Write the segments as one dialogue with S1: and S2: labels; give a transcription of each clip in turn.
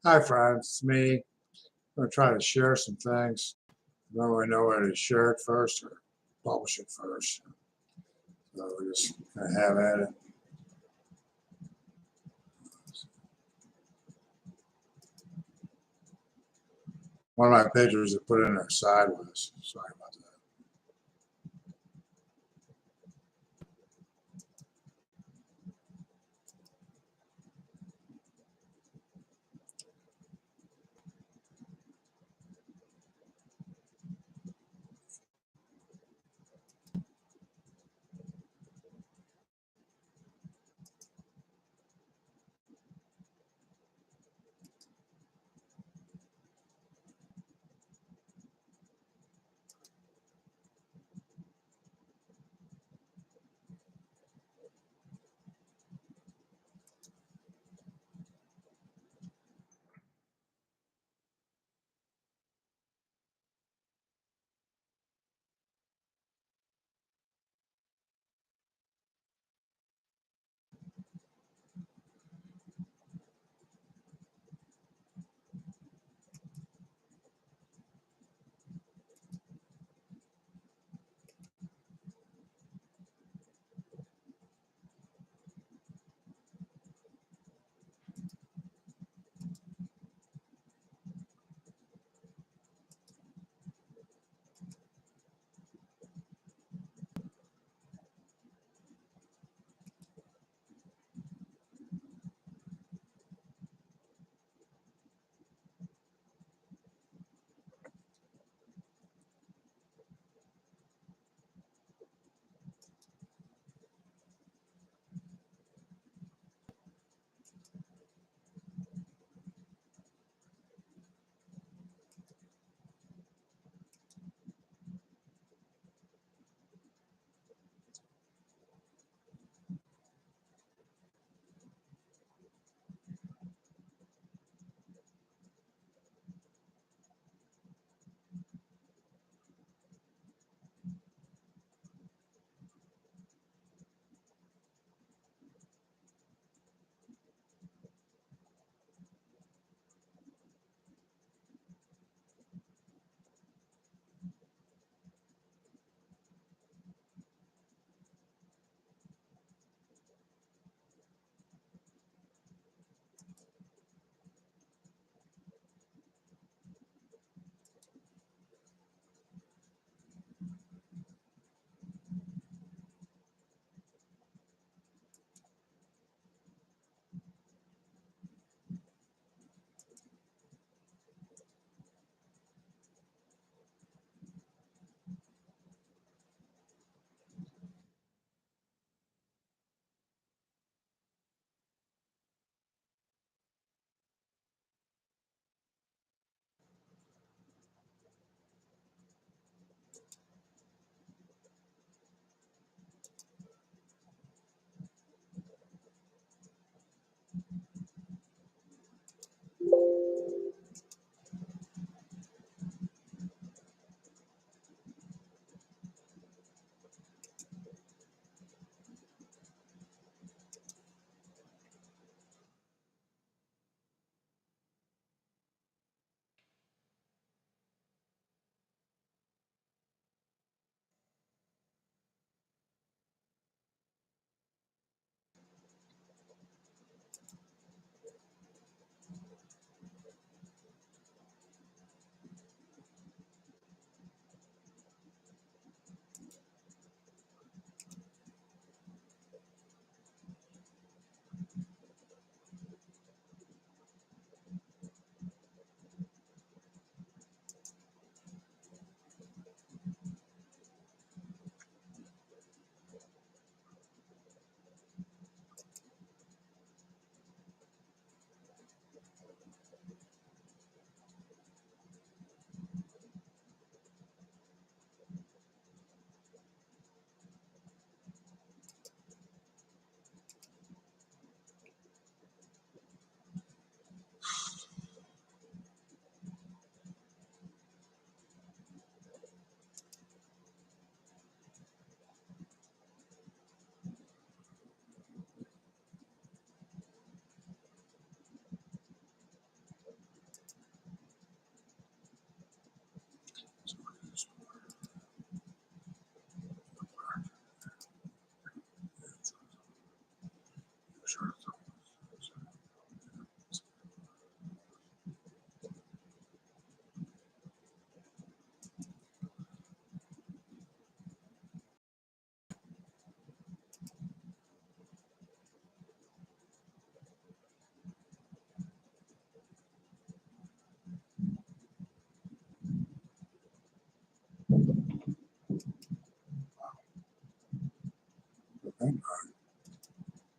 S1: Hi, friends. It's me. I'm going to try to share some things. I don't really know whether to share it first or publish it first. So we're just going to have at it. One of my pictures I put in there sideways. Sorry about that.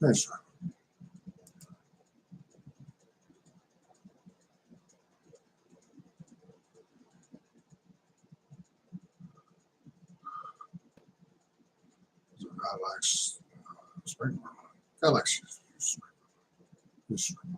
S1: Thanks, Ron. God likes spring watermelon. God likes spring.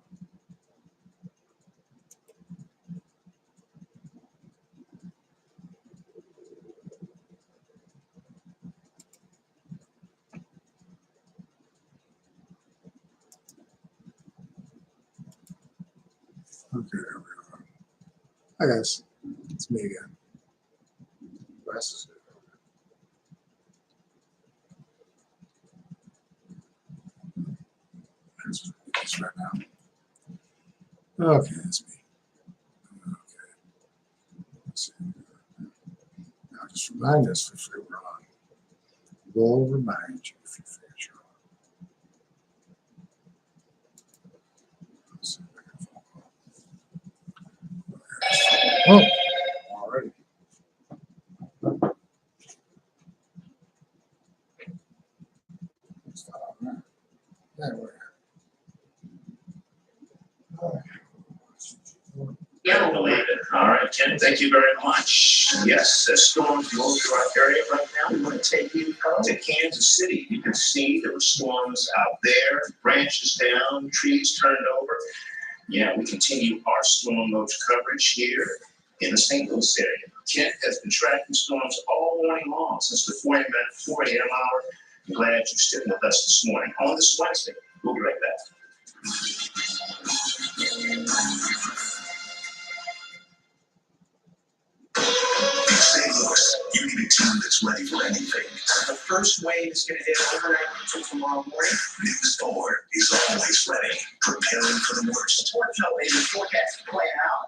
S1: Okay, there we go. Hi guys, it's me again. Glasses. That's right now. Okay, that's me. Okay. Let's see. Now just remind us if we were on. We'll remind you if you forget your on. Let's see if I can phone call. Oh, already. It's not on there. There we go.
S2: You don't believe it. All right, Ken, thank you very much. Yes, the storms moved through our area right now. We want to take you to Kansas City. You can see there were storms out there, branches down, trees turned over. Yeah, we continue our storm mode coverage here in the St. Louis area. Kent has been tracking storms all morning long since the 4 a.m. hour. I'm glad you're sticking with us this morning. On this Wednesday, we'll be right back. St. Louis, you need a team that's ready for anything. The first wave is going to hit overnight until tomorrow morning. News 4 is always ready, preparing for the worst. Unfortunately, the forecast is playing out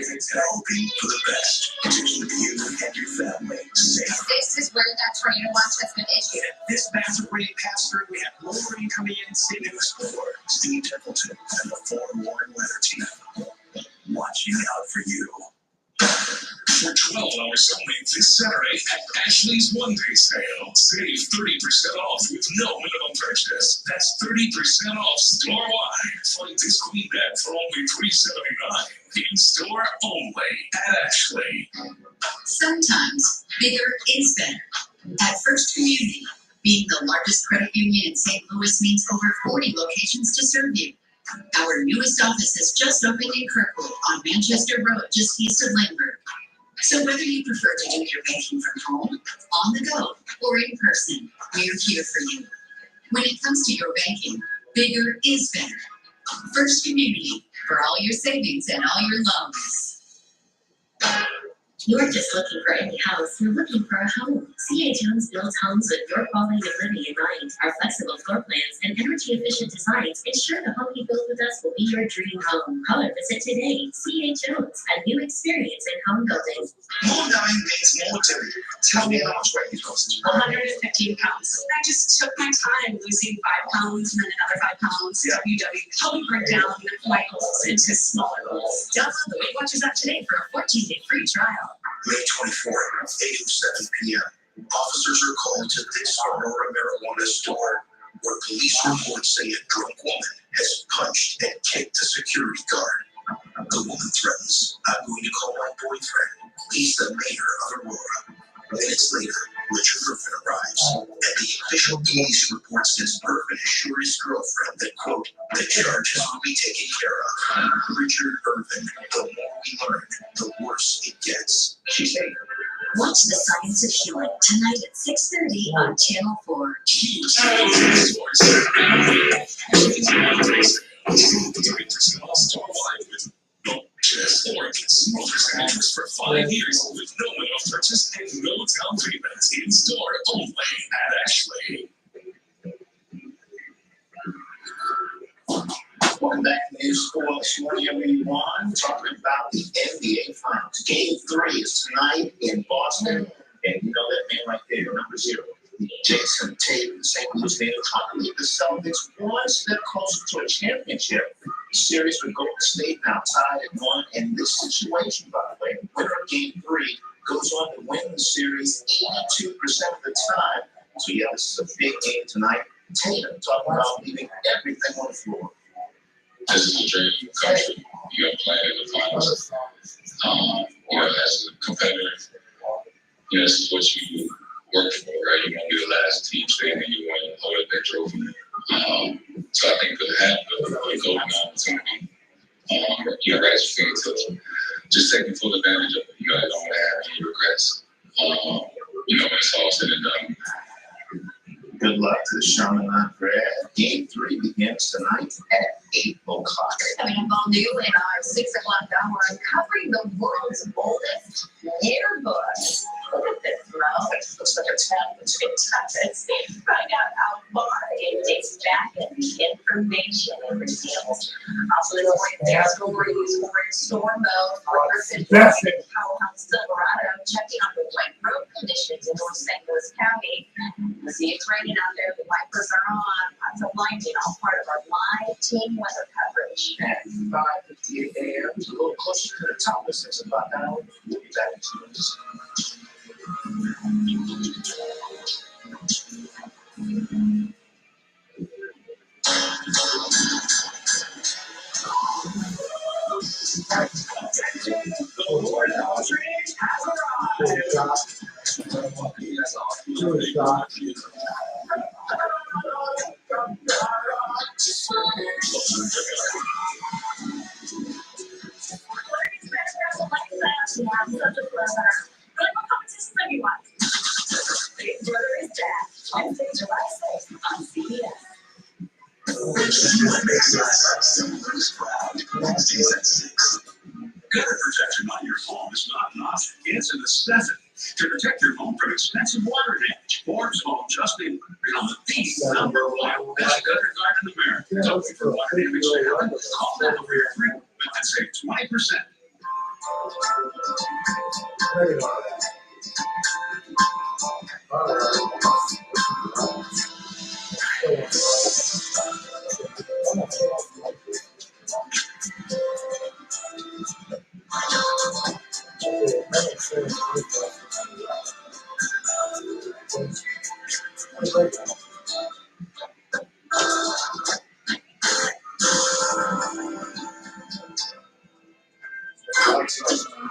S2: as it's hoping for the best to keep you and your family safe.
S3: This is where that tornado watch has been issued.
S2: This massive rain passed through. We have more rain coming in. News 4, Steve Templeton and the forewarned weather team watching out for you.
S4: For 12 hours only this Saturday at Ashley's One Day Sale. Save 30% off with no minimum purchase. That's 30% off store-wide. Find this queen bed for only $379. In store only at Ashley.
S3: Sometimes bigger is better. At First Community, being the largest credit union in St. Louis means over 40 locations to serve you. Our newest office has just opened in Kirkwood on Manchester Road, just east of Lindbergh. So whether you prefer to do your banking from home, on the go, or in person, we're here for you. When it comes to your banking, bigger is better. First Community, for all your savings and all your loans. You're just looking for any house, you're looking for a home. C.A. Jones builds homes with your quality of living in mind. Our flexible floor plans and energy-efficient designs ensure the home you build with us will be your dream home. Call or visit today. C.A. Jones, a new experience in home building.
S2: More 9 means more to you. Tell me how much weight you lost.
S5: 115 pounds. I just took my time losing 5 pounds and then another 5 pounds.
S2: Yeah.
S5: WW helped me break down my goals into smaller goals. Download the Weight Watchers app today for a 14-day free trial.
S2: May 24th, 8:07 p.m. Officers are called to this Aurora marijuana store where police reports say a drunk woman has punched and kicked a security guard. The woman threatens, "I'm going to call my boyfriend. He's the mayor of Aurora." Minutes later, Richard Irvin arrives, and the official police report says Irvin assures his girlfriend that, quote, "the charges will be taken care of." Richard Irvin, the more we learn, the worse it gets. She's safe.
S3: Watch The Science of Healing tonight at 6:30 on Channel 4.
S4: Huge stores. 30% off store-wide with no just or get small percentages for 5 years with no minimum purchase and no down payment. In store only at Ashley.
S2: Welcome back to News 4 this morning, everyone. Talking about the NBA Finals. Game 3 is tonight in Boston. And you know that man right there, number 0. Jason Tatum, St. Louis native, trying to lead the Celtics one step closer to a championship. The series with Golden State now tied at 1. And this situation, by the way, winner of Game 3 goes on to win the series 82% of the time. So yeah, this is a big game tonight. Tatum talking about leaving everything on the floor.
S4: This is a dream come true. You got playing in the finals. As a competitor, this is what you work for, right? You want to be the last team standing. You want to hold up that trophy. So I think for having a golden opportunity, guys feel to just taking full advantage of it. I don't want to have any regrets. When it's all said and done.
S2: Good luck to the Sherman Grad. Game 3 begins tonight at 8 o'clock.
S5: Coming up all new in our 6 o'clock hour, uncovering the world's oldest yearbook. Look at this, bro.
S2: Looks like a tablet.
S5: Let's find out how far it dates back and the information it reveals. Also, this morning, their stories for storm mode for Griffin Powerhouse Silverado, checking on the white road conditions in North St. Louis County. See, it's raining out there, the wipers are on. Lots of lightning, all part of our live team weather coverage.
S2: At 5:58 a.m. It's a little closer to the top of 6 o'clock hour. We'll be back in 2 minutes.
S5: The Lord of Aldridge has Big Brother is back. Wednesday, July 6th on CBS.
S4: Gutter protection on your home is not an option. It's a necessity. To protect your home from expensive water damage, Forbes Home Justin become the #1 best gutter guard in America. Looking for water damage to happen? Call them over your free and save 20%.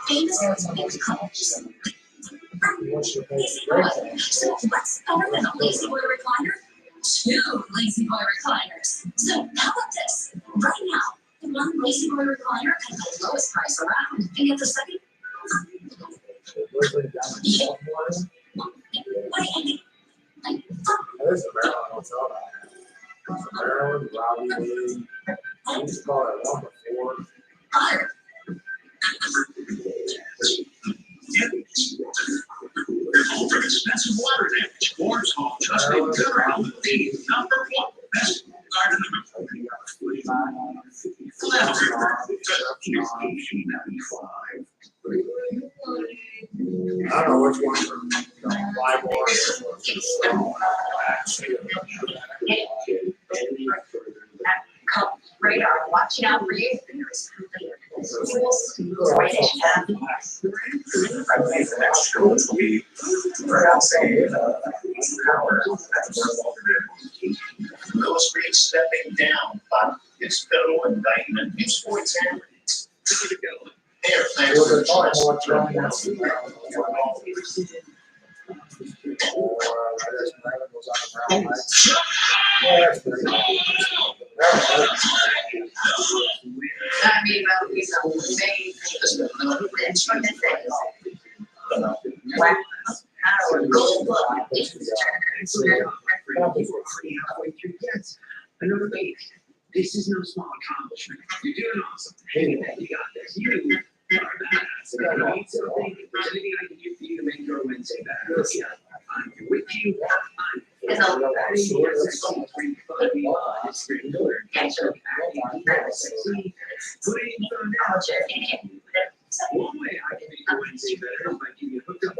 S5: Famous colors. So what's better than a lazy boy recliner? 2 lazy boy recliners. So how about this? Right now, the 1 lazy boy recliner at the lowest price around. And get the second. What do you think?
S1: There's a Maryland hotel down there. Maryland, Robbie Lee. I used to call it 1 before.
S5: Fire.
S4: Your home from expensive water damage. Forbes Home Justin gutter on the #1 best guard in America.
S1: I don't know which one from Library.
S5: Radar, watching out for you.
S2: I think the next show will be perhaps a power. Lewis Reed stepping down, but it's federal indictment. News for example. Air plans for
S5: He's amazing. Our gold book is
S6: Another baby. This is no small accomplishment. You're doing awesome. Hey, you got this. You are badass. If you need something, if there's anything I can do for you to make your Wednesday better, yeah, I'm with you.
S5: It's a
S6: one way I can make your Wednesday better is by giving you hooked up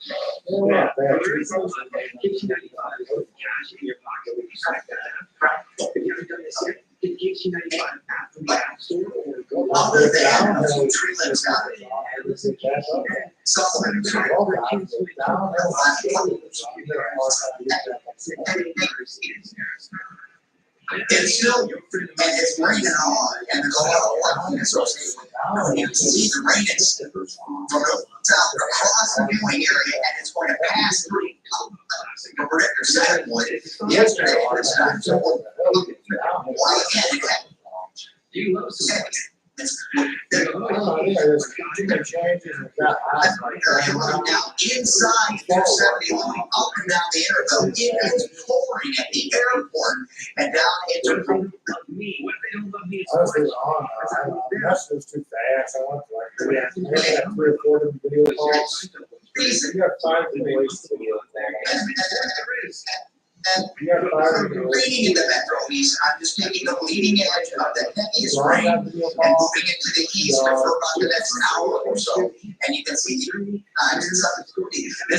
S1: Yeah, we're not bad.
S6: There is someone that gives you 95 cash in your pocket when you select that. If you haven't done this yet, it gives you 95 app from the App Store or go
S2: Other than a few tree limbs down, supplement it's still, and it's raining on, and there's a lot of water associated with it. You can see the rain is from the south across the viewing area, and it's going to pass through. The predictor said it would yesterday, it's not. So, why again?
S6: Do you love some?
S1: Now
S2: inside 270 line, up and down the intervale, it is pouring at the airport and down into
S6: Me, what they don't love me is
S1: I was on, that was too fast. I want to like, we had 3 or 4 different video calls.
S2: reason.
S1: You got 5 video calls. You got 5 video calls.
S2: Reading in the Metro East, I'm just taking the leading edge of the heaviest
S1: So I
S2: rain
S1: got video
S2: and
S1: calls.
S2: moving it to the east for about the next hour or so. And you can see this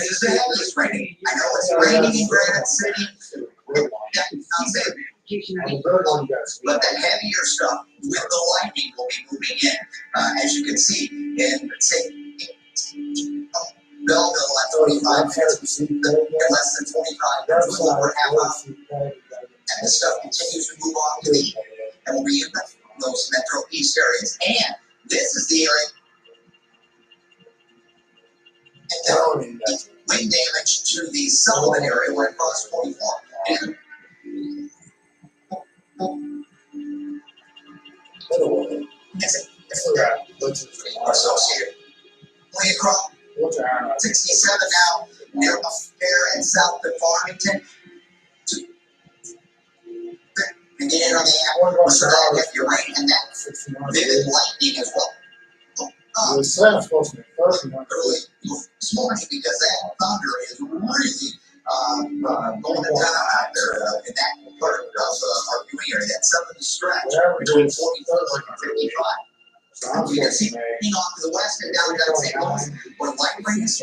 S2: is the heaviest rain. I know it's raining in Granite City. Yeah, I'll say it.
S1: On the third one, you got some.
S2: But the heavier stuff with the lightning will be moving in, as you can see, in say Belleville at 45 minutes, in less than 25, a little over half hour. And this stuff continues to move off to the east, and will be in those Metro East areas. And this is the area. And wind damage to the Sullivan area where it crossed 44. And it's associated. Way across 67 now, near Fair and south of Farmington. And get in on the app, so that if you're rain and that vivid lightning as well.
S1: It was supposed to be 31.
S2: Early this morning because that thunder is really going to town out there in that part of our viewing area. That's up in the stretch between 44 and 55. You can see it off to the west and down to St. Louis where light rain is.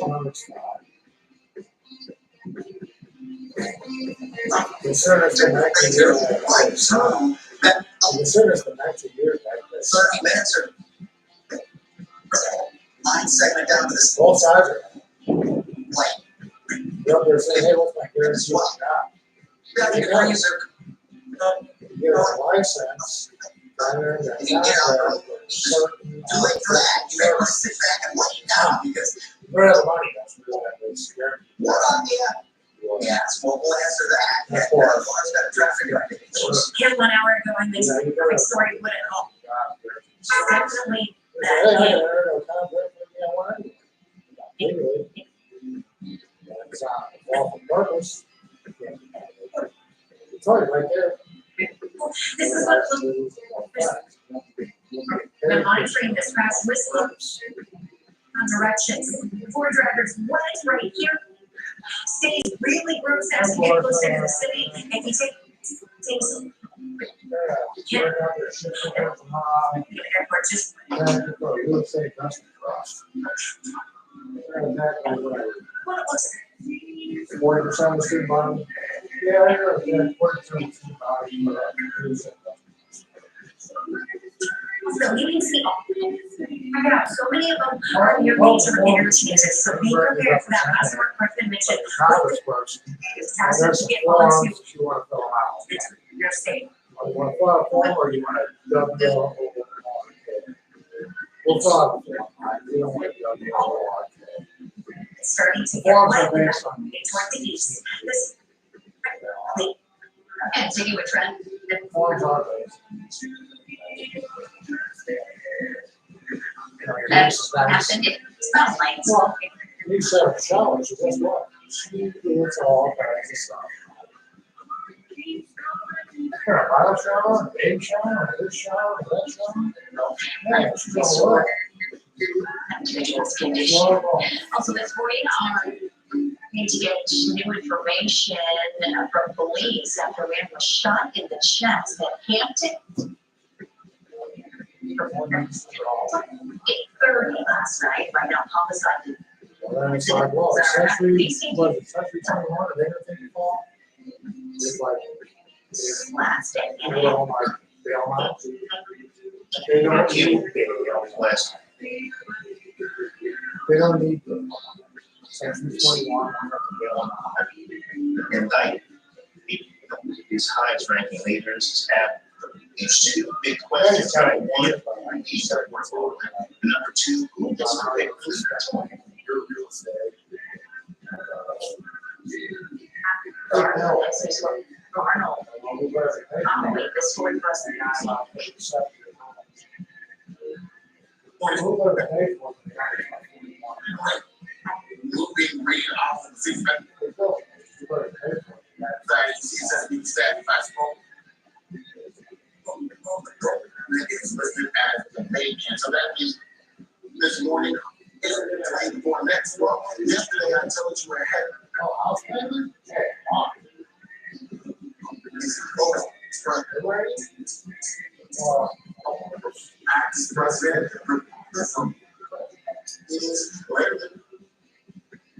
S1: Consider it's been 19 years back.
S2: Right through that
S1: Consider it's been 19 years back.
S2: 30 minutes or line segment down to this
S1: Both sides are.
S2: light.
S1: You're up there saying, hey, what's my guarantee?
S2: You got to get a razor.
S1: You get a license.
S2: You can get out too late for that. You may want to sit back and wait now because
S1: You don't have the money. That's really that is scary.
S2: what on the yes, well, we'll answer that. And Laura's got a traffic update.
S7: Hit 1 hour ago and they said, my story wouldn't help. Definitely
S1: Hey,
S7: that
S1: I
S7: hit.
S1: heard no contract with me. I want to. Legally. It's all for purpose. It's already right there.
S7: This is what the monitoring this crash whistle on directions. For drivers, what is right here stays really gross as you get closer to the city. If you take some airport, just
S1: Real estate investment trust. Exactly what I would.
S7: what it looks
S1: 40% of the student body. Yeah, I know, yeah, 40% of the student body, but real estate
S7: so you can see all. I got so many of them are your major interchanges, so be prepared for that last word Griffin mentioned.
S1: College person.
S7: It's task
S1: There's
S7: to
S1: some
S7: get
S1: forms
S7: onto
S1: that you want to fill out.
S7: your state.
S1: You want to fill out a form or you want to double. We'll fill out the form, right? We don't want to double.
S7: It's starting to get
S1: Forms
S7: wet.
S1: are based on.
S7: It's toward the east. This
S3: Continue with trend.
S1: Forms are based.
S3: That's happened. It's not light.
S1: Well, you set up showers, so guess what? It's all kinds of stuff. A bottle shower, a baby shower, a this shower, a that shower. Yeah, she's gonna work.
S3: Individual's condition. Also, this morning, need to get new information from police after a man was shot in the chest at Hampton. 8:30 last night, right now, homicide
S1: Well, then it's like, well, Century, what is it, Century 21, or they don't think you fall? It's like,
S5: Plastic.
S1: they all might, they don't need,
S2: Last.
S1: they don't need the Century 21,
S2: And like, these highest ranking leaders have these two big questions. Number one, he's their portfolio. Number two, who does not pick leaders?
S5: Arnold, I'll make this for the rest of
S4: Moving rate off the season. That sees that being said, if I spoke. It's listed as the main man. So that means this morning, it's before next. Well, yesterday I told you ahead. Oh, I was planning? Hey, on. Acting president,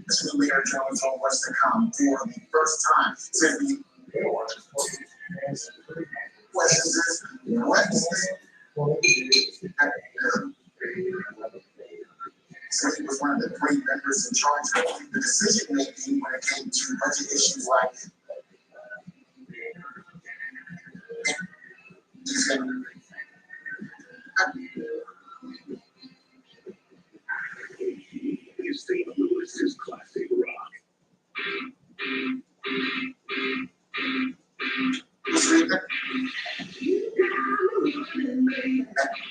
S4: this new Mayor Jones on what's to come for the first time since the questions is what so he was one of the great members in charge of the decision making when it came to budget issues like
S6: St. Louis is classic rock.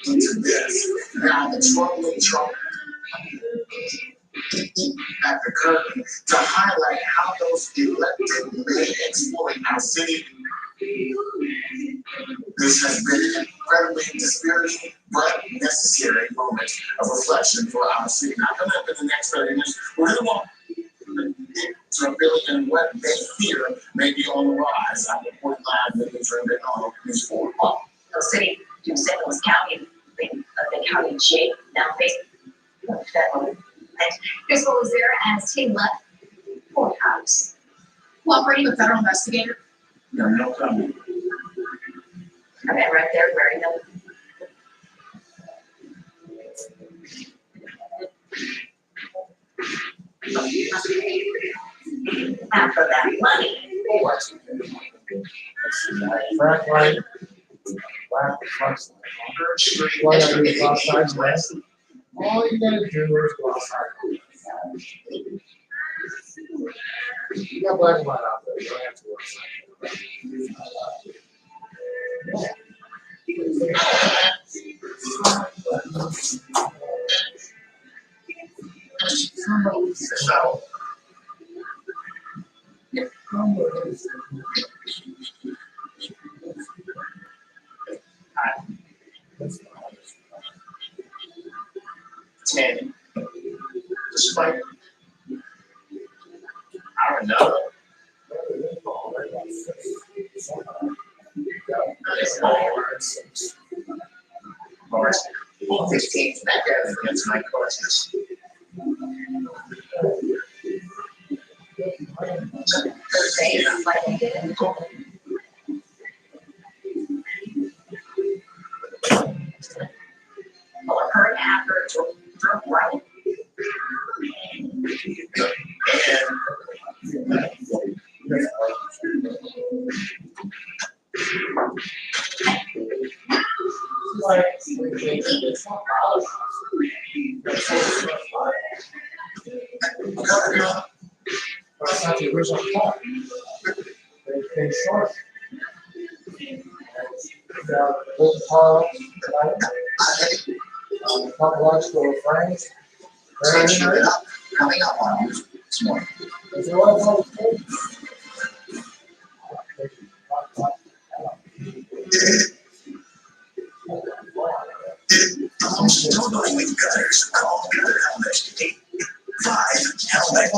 S2: Into this. Now the troubling Trump at the curtain to highlight how those elected may exploit our city. This has been an incredibly dispiriting but necessary moment of reflection for our city. Now, coming up in the next 30 minutes, we really want to really in what they fear may be on the rise. I'm reporting live with the Dream on News 4.
S5: the city, to St. Louis County, the county jail now federal. And here's what was there as he left courthouse. Cooperating with federal investigator.
S2: No comment.
S5: Okay, right there, wearing them. After that money, or
S1: Frank White, black, flex, why don't you go outside and rest? All you gotta do is go outside. You got black and white out there, you don't have to go outside.
S2: So, Ten, despite our know. Morris, 15th, that guy against my courses.
S5: Thursday, like they did. Well, her and after drove right.
S1: That's not the original thought. They short. Open Carl, a couple extra friends. Very nice.
S2: Coming up on you this morning.
S1: Is there one for the
S2: The most totally gutters called Gutter Helmet. 5 helmet.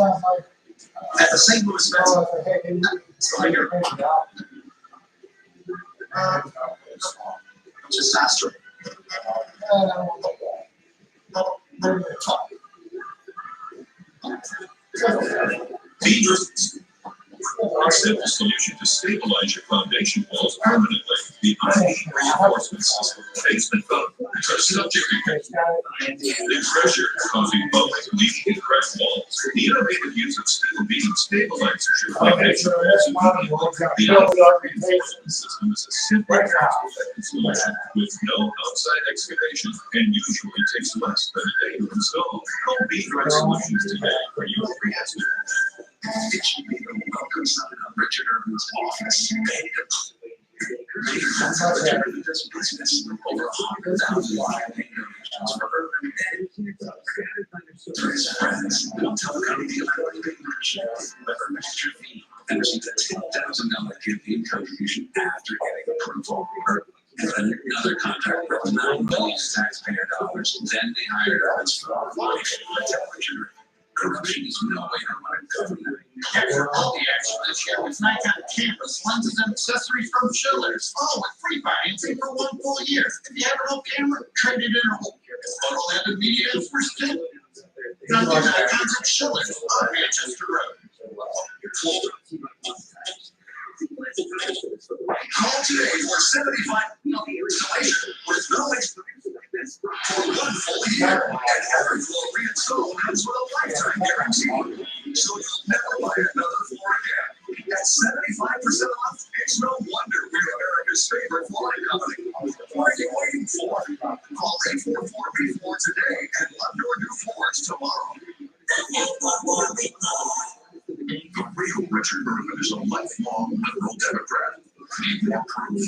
S2: At the St. Louis Metro. Just faster.
S4: A simple solution to stabilize your foundation walls permanently. The uneven reinforcement system basement foam are subject to the pressure causing bumps, leaking, and cracked walls. The innovative use of steel beam stabilizes your foundation walls. The reinforcement system is a simple, cost-effective solution with no outside excavation and usually takes less than a day to install. Call B-Drive Solutions today for your free estimate.
S2: It should be the welcome sign on Richard Irvin's office. Richard Irvin does business over 100,000 donations for urban and for his friends. Don't tell the company about the big merchant. Remember, Mr. V and receive a $10,000 campaign contribution after getting approval. And another contract worth $9 million taxpayer dollars. Then they hired Irvin's for life. Richard, corruption is no way to run a government.
S8: All the action this year was night on campus, lenses and accessories from Schiller's. Oh, with free financing for 1 full year. If you have an old camera, trade it in a whole year. Photo and media is for still. Now get icons at Schiller's on Manchester Road.
S2: Call today for 75 installation with no experience. For 1 full year, and every floor reinstalled comes with a lifetime guarantee. So you'll never buy another floor again. At 75% off, it's no wonder we're America's favorite flooring company. What are you waiting for? Call 844-BEFORE today and love your new floors tomorrow. The real Richard Irvin is a lifelong liberal Democrat. Need more proof?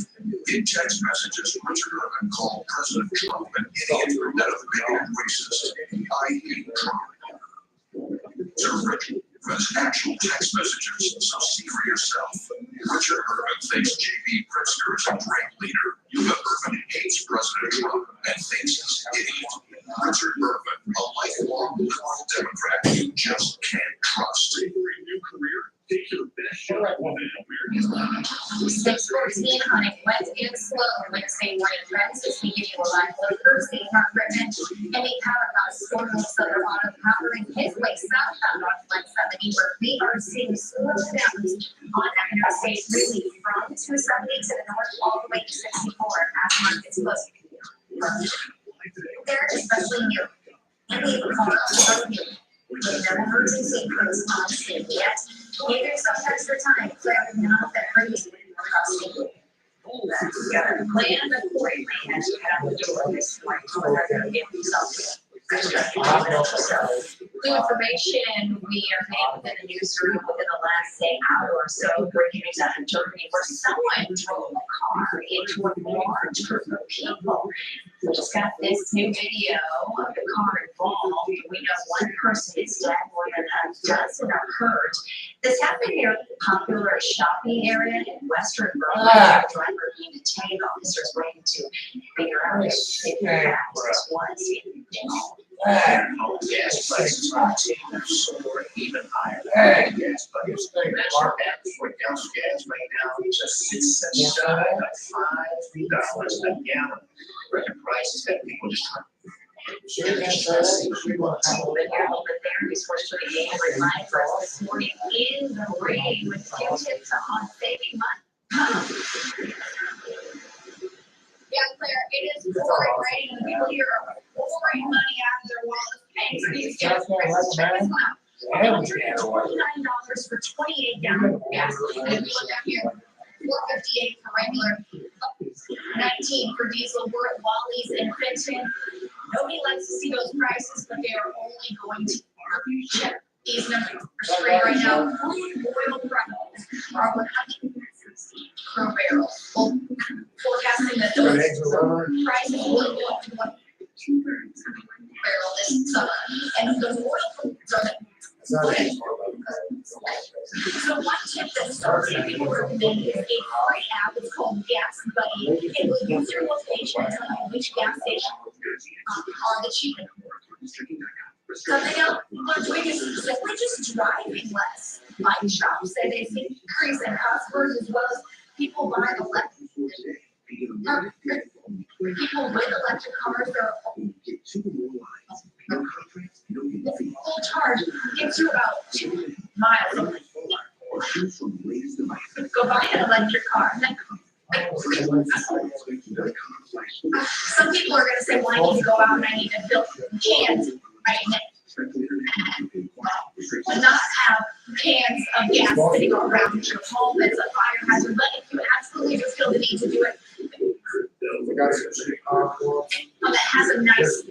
S2: In text messages, Richard Irvin called President Trump an idiot, metaphoric, and racist. I hate Trump. To Richard Irvin's actual text messages, so see for yourself. Richard Irvin thinks J.B. Pritzker is a great leader. But Irvin hates President Trump and thinks he's an idiot. Richard Irvin, a lifelong liberal Democrat you just can't trust. For a new career, take your best shot at women.
S7: 6:14 on a wet and slow Wednesday morning. Francis beginning with live load Thursday, Mark Griffin, and a powerhouse storm in southern autumn powering his way southbound on Flight 70, where we are seeing slow downs on Interstate really from 270 to the north all the way to 64 as markets close. They're especially near any car with an emergency response yet. Giving some extra time, clearing out that crazy trusting. Land accordingly as you have to do with this point to another give yourself. New information we are getting within the newsroom within the last, say, hour or so, breaking news out of Germany, where someone drove a car into a large group of people. We just got this new video of the car involved. We know one person is dead, more than a dozen are hurt. This happened near a popular shopping area in Western Berlin. The driver being detained, officers waiting to figure out if in fact this was
S2: Gas prices continue to soar even higher. Gas prices. Natural gas for gas right now just sits aside at $5 a gallon. Record prices that people just trying.
S7: The therapist was to the angry line for us this morning in the rain with Q-tips on saving money. Yeah, Claire, it is pouring rain and people here are pouring money out of their wallets paying for these gas prices. Check this one out. $129 for 28 gallons of gas. And if you look down here, $4.58 for regular, $19 for diesel. We're at Wally's in Fenton. Nobody likes to see those prices, but they are only going to check these numbers are straight right now. Oil prices are 100 per barrel. Well, forecasting that those prices will go up to 1 barrel this summer. And those oil prices so one tip that so many people recommend is a free app. It's called Gas Buddy. It will use your location and tell you which gas stations are the cheapest. Something else we're doing is simply just driving less. Bike shops say they see increase in customers as well as people buying electric. People with electric cars are full charge gets you about 2
S5: miles only. Go buy an electric car. Some people are gonna say, well, I need to go out and I need to fill cans right now. But not have cans of gas sitting around your home as a fire hazard, but if you absolutely just feel the need to do it, that has a nice,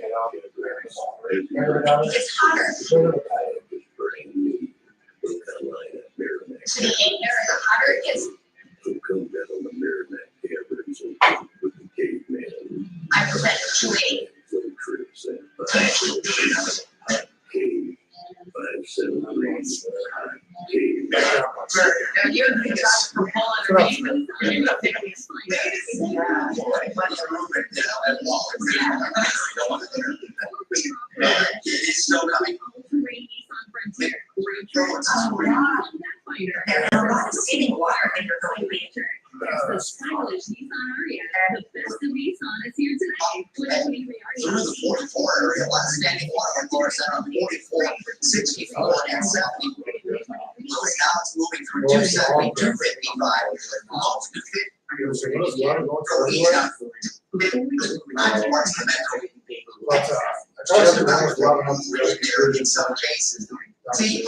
S5: it's hotter. To the air, the hotter it gets. I was at 280. You're the guy for pulling
S2: It's still coming.
S5: Sitting water and you're going to
S9: The stylish Nissan Ariya, the best of Nissan is here today. 2023
S2: Through the 44 area, last standing water cars out on 44, 64, and 70. Now it's moving through 270, 255, almost to 50. Go east on 9 parts of the metro. Just about really near in some cases. See,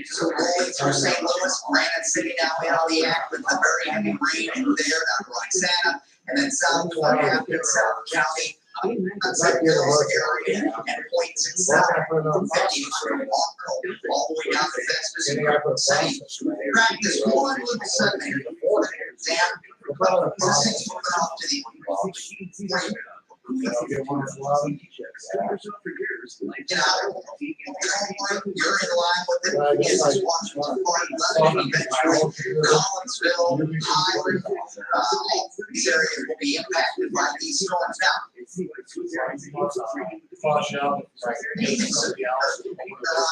S2: so rolling through St. Louis, Granite City, now Allegheny, with the very heavy rain in there, down to Roxana, and then south toward Hampton, South County, St. Louis area, and points in south, 50 from Walker, all the way down to Festus and Kirkwood City. Practice one little Sunday, exam, this is moving off to the you're in line with it. This is Washington Park, London, Collinsville, Highland. These areas will be impacted by these storms now. Around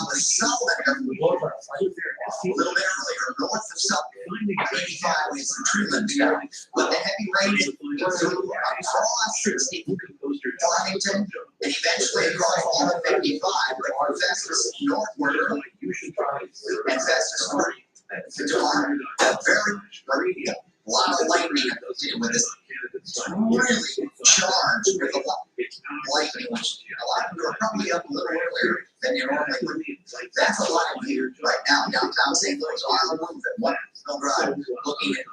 S2: the southern, a little bit earlier, north of Southern, 85 is the Truman area. But the heavy rain across 60. Farmington, and eventually across all of 55, but Festus northward, and Festus north. A very lot of lightning with this really charged with a lot of lightning, which a lot of you are probably up a little earlier than you normally would. That's a lot of here right now, downtown St. Louis, Island, at one Mill Drive, looking at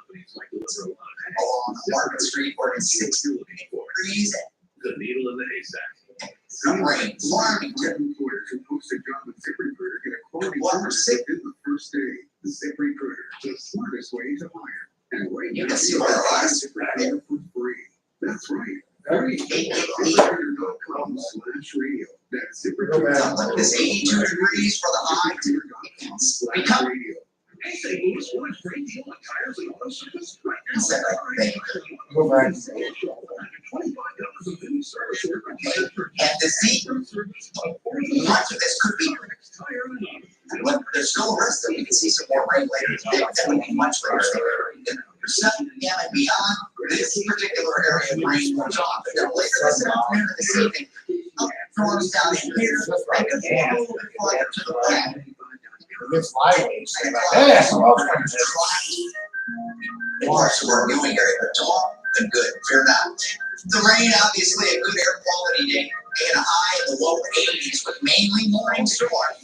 S2: along Market Street where it's 60 degrees.
S6: The needle in the haystack.
S2: Rain, Farmington.
S6: Employers who post a job with ZipRecruiter get a quality
S2: What was sick?
S6: in the first day. The ZipRecruiter, the smartest way to hire. And right
S2: You
S6: now,
S2: can see what a lot of
S6: ZipRecruiter for free. That's right.
S1: Very
S6: ZipRecruiter.com/radio. That's ZipRecruiter.
S2: Look at this 82 degrees for the high. Become
S6: Hey, St. Louis, what a great deal on tires and auto service right now.
S1: Go back.
S6: $25 of any service work on tire.
S2: and the Z. Much of this could be, when there's still a risk that we can see some more rain later today, that would be much later. For 7 p.m. and beyond, this particular area of rain goes on. But then later this afternoon and this evening, storms down in here, they could fall a little bit farther to the west.
S1: It's lively. Yeah, so I was trying to
S2: In parts of our viewing area, but tomorrow, good, fear not. The rain, obviously, a good air quality day, and a high in the low 80s, with mainly morning storms.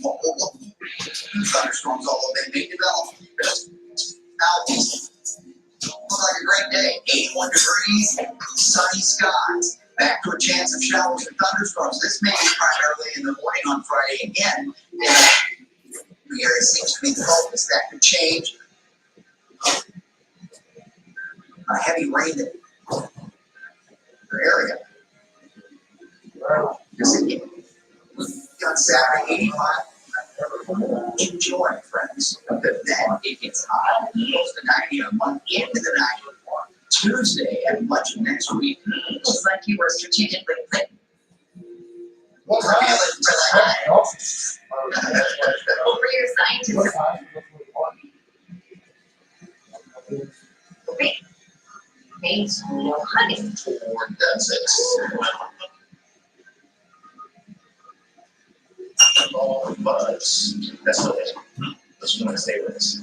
S2: Thunderstorms, although they may develop. Southeast. Looks like a great day. 81 degrees, sunny skies. Back to a chance of showers and thunderstorms. This may be primarily in the morning on Friday again. The area seems to be the focus. That could change. A heavy rain in your area. On Saturday, 85. Enjoy, friends. But then it gets hot, close to 90 a month into the 90. Tuesday and much of next week looks like you were strategically picked.
S1: What's
S5: Over your scientists. Great. Thanks, honey.
S2: Or does it? All buzz. That's what it is. Just want to stay with us.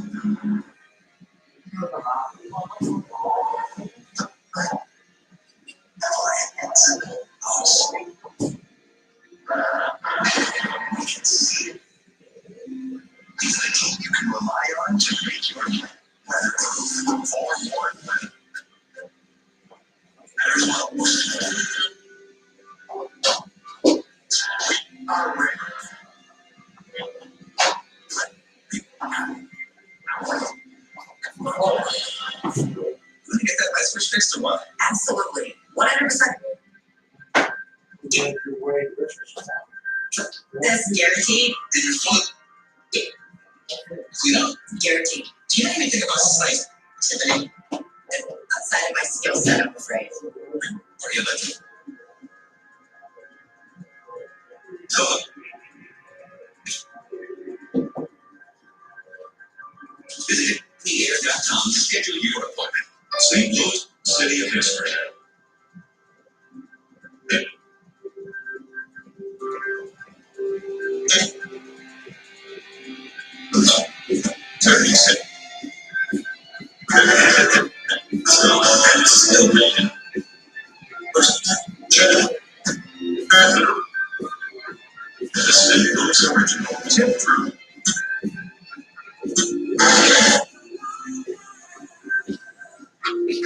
S2: He's the team you can rely on to make your weatherproof or more. There's no Let me get that light switch fixed or what?
S7: Absolutely, 100%. That's guaranteed.
S2: Did your foot clean up?
S7: Guaranteed.
S2: Do you know anything about sight, Tiffany?
S7: Outside of my skill set, I'm afraid.
S2: Are you legend? Tell them. Visit theair.com to schedule your appointment. St. Louis, City of History. Still making. The St. Louis original tip through.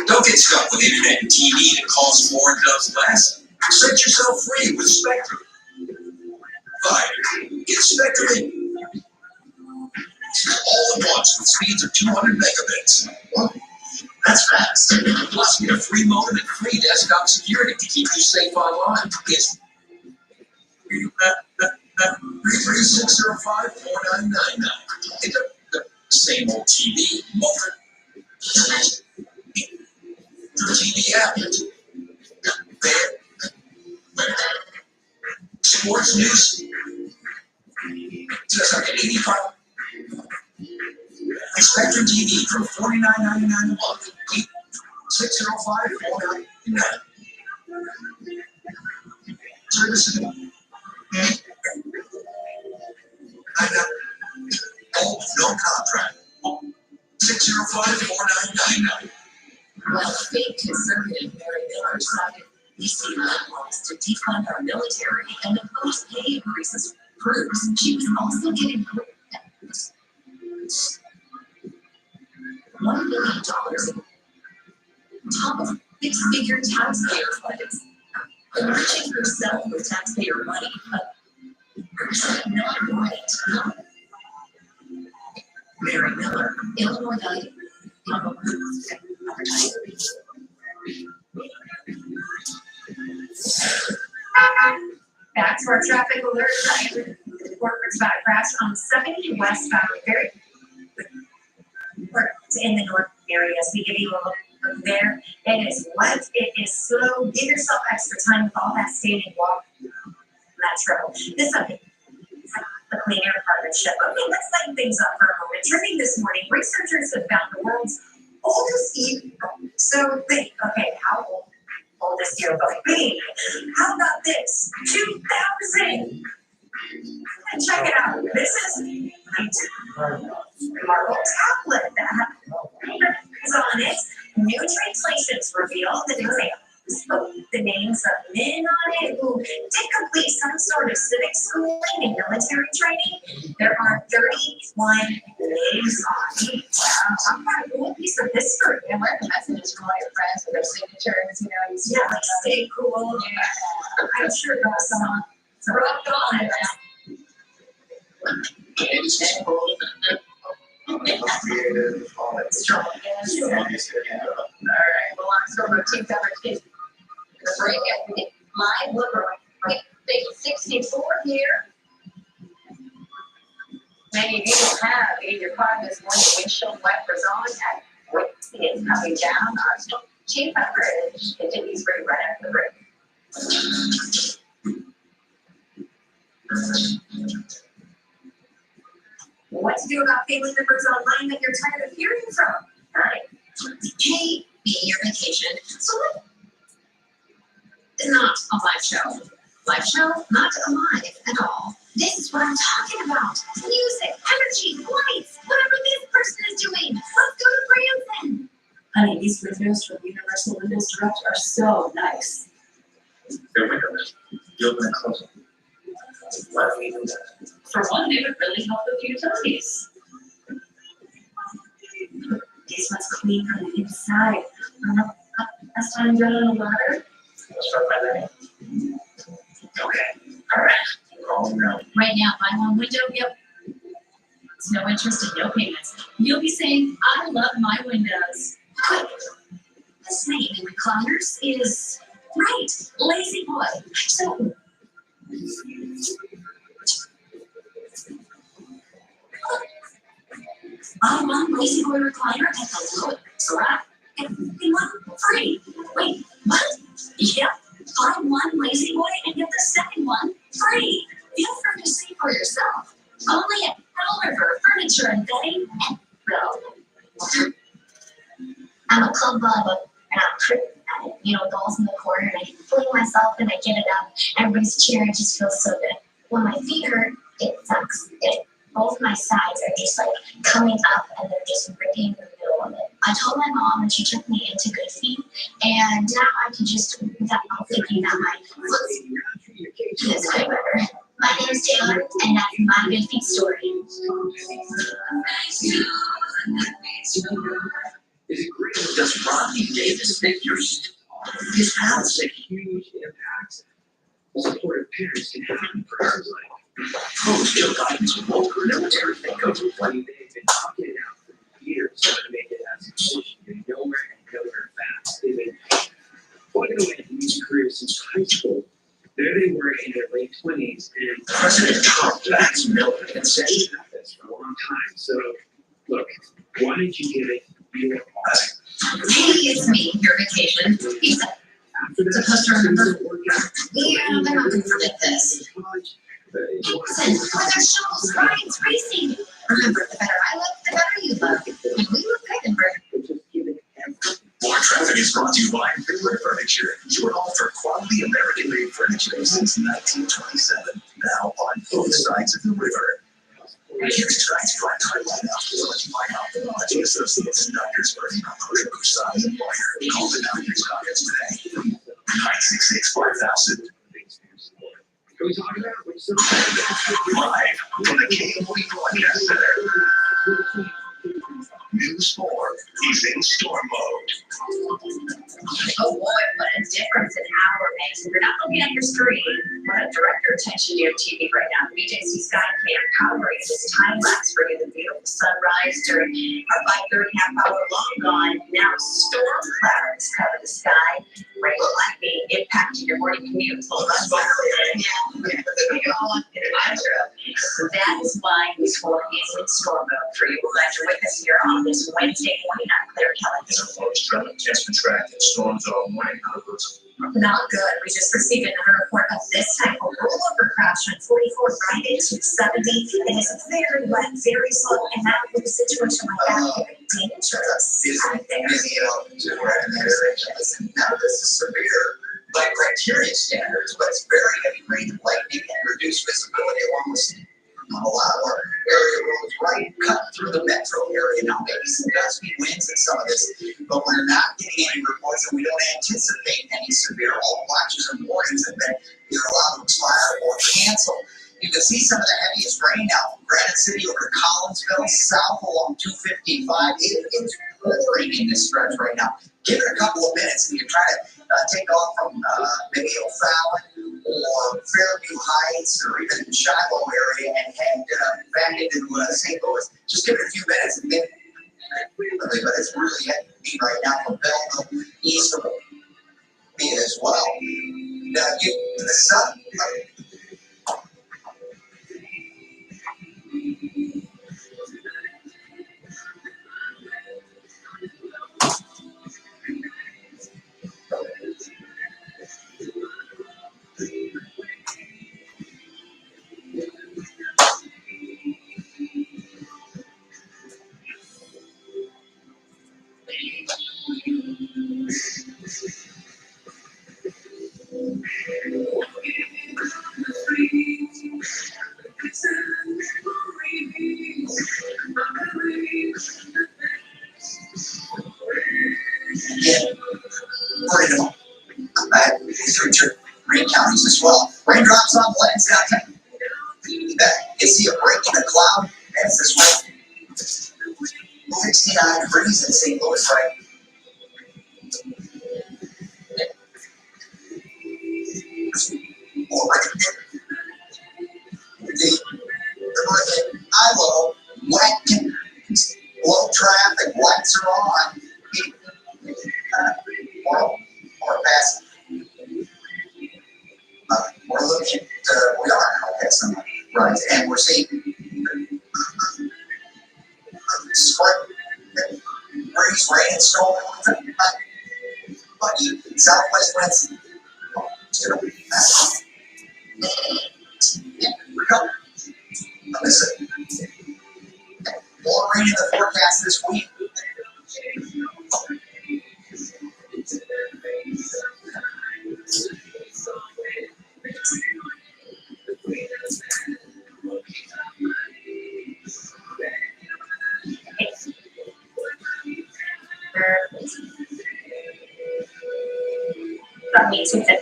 S2: Don't get stuck with internet and TV that costs more and does less. Set yourself free with Spectrum. Fiber. Get Spectrum in. All at once with speeds of 200 megabits. That's fast. Plus, get a free modem and free desktop security to keep you safe online. It's 33605-4999. It's the same old TV. The TV app. Sports news. Just like an 85. Spectrum TV from $49.99 a month. 605-4999. Services. Oh, no contract. 605-4999.
S3: While fake conservative Mary Miller cited DC laws to defund our military and impose pay increases proves she was also getting $1 million on top of six-figure taxpayer funds, enriching herself with taxpayer money. Not right. Mary Miller, Illinois Guide.
S7: Back to our traffic alert. Report about a crash on 70 westbound Ferry. In the north areas, we give you a look there. It is wet. It is slow. Give yourself extra time with all that standing water. Metro. This update. The Clean Air Partnership. Okay, let's lighten things up for a moment. Trending this morning, researchers have found the world's oldest EV. So think, okay, how oldest yearbook be? How about this? 2000. And check it out. This is a marble tablet that has on it. New translations reveal the examples of the names of men on it who did complete some sort of civic schooling and military training. There are 31 names on it. Wow, I'm not a cool piece of history.
S5: And where the messages from all your friends with their signatures, you know,
S7: Yeah, like stay cool. Yeah. I'm sure there was some rock on it.
S2: Creative, all that
S5: Strong.
S2: stuff.
S5: All right, well, I'm sort of team conversation. The break at live liver. Page 64 here. Many of you will have in your car this morning windshield wipers on at what is coming down. Our chief coverage continues right after the break.
S7: What to do about family members online that you're tired of hearing from?
S3: Hey, be your vacation. So what? Not a live show. Live show, not alive at all.
S7: This is what I'm talking about. Music, energy, lights, whatever this person is doing. Let's go to Branson.
S5: Honey, these windows from Universal Windows Direct are so nice.
S8: They're windows. You open and close them. Why do we do that?
S5: For one, they would really help with utilities. These ones clean from the inside. Last time you got on a ladder?
S8: Let's start by that. Okay. All right. We're all around.
S3: Right now, buy one window, yep. It's no interest and no payments. You'll be saying, I love my windows.
S7: Quick. This name in recliners is right. Lazy Boy. So buy one Lazy Boy recliner at the lowest rack. And one free. Wait, what? Yep. Buy one Lazy Boy and get the second one free. Feel free to see for yourself. Only at Pearl River Furniture and Bedding and Bill. I'm a club bubba and I'm pretty at it. You know, dolls in the corner and I fling myself and I get it up. Everybody's cheering. It just feels so good. When my feet hurt, it sucks. Both my sides are just like coming up and they're just ripping in the middle of it. I told my mom and she took me into Good Feet, and now I can just, without thinking that my foot is way better. My name's Taylor, and that's my Good Feet story.
S6: Is it great?
S8: Does Rodney Davis think you're his house?
S6: It's a huge impact supportive parents can have in persons like
S8: Joe Biden's woke military thing goes with
S6: they've been talking it out for years, trying to make it as a solution. They know where and know where fast. They've been plugging away in these careers since high school. There they were in their late 20s, and
S8: President Trump backs Miller and says,
S6: they've had this for a long time. So, look, why don't you give it your all?
S3: Hey, it's me, your vacation. Pizza.
S6: After that,
S3: Supposed to remember.
S7: Yeah, they're not good for like this. Listen, with our shovels, rides, racing. Remember, the better I look, the better you look. And we look good in Bergen.
S4: More Traffic is brought to you by Figure Furniture, your home for quality American-made furniture since 1927. Now on both sides of the river. Here's tonight's prime time lineup. Brought to you by Ophthalmology Associates and Doctors Murphy, Broussard, and Moyer. Call the doctor's office today. 966-5000.
S6: Can we talk about it?
S4: Live from the KMOE Broadcast Center. News 4 is in storm mode.
S5: Oh boy, what a difference an hour makes. If you're not looking at your screen, want to direct your attention to your TV right now. BJC Skycam powering this time lapse for you. The beautiful sunrise during our 5:30 half-hour long gone. Now storm clouds cover the sky. Rain or lightning impacting your morning commute. Well, that's what we all in an intro. So that is why this one is in storm mode for you. We're glad you're with us here on this Wednesday morning. I'm Claire Kelly.
S4: It's a close traffic test for track and storms all morning.
S5: Not good. We just received another report of this type of rollover crash on 44 Friday to 70. It is very wet, very slow, and that with a situation like that can be dangerous out there.
S2: Listen, none of this is severe by criteria standards, but it's very heavy rain and lightning and reduced visibility along with a lot of our area roads right cut through the metro area. Now, maybe some gusty winds and some of this, but we're not getting any reports and we don't anticipate any severe all watches and warnings have been either allowed to expire or canceled. You can see some of the heaviest rain now from Granite City over to Collinsville, south along 255. It's pouring in this stretch right now. Give it a couple of minutes and you try to take off from maybe O'Fallon or Fairview Heights or even Shiloh area and head back into St. Louis. Just give it a few minutes and then but it's really heavy right now from Belleville east of me as well. Now, the sun. Through Green counties as well. Raindrops on lands downtown. You see a break in the cloud as this way. 69 degrees in St. Louis, right? Iowa, wet, low traffic, lights are on. Or past. We're looking at, we are now past some runs, and we're seeing spring, breeze, rain, and snow. But southwest winds. Listen, more rain in the forecast this week.
S7: That means we can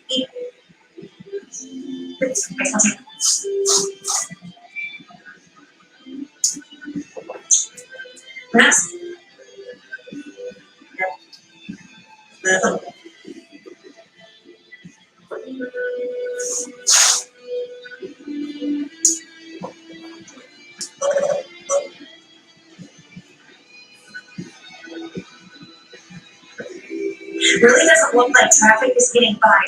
S7: eat. Next. Really doesn't look like traffic is getting by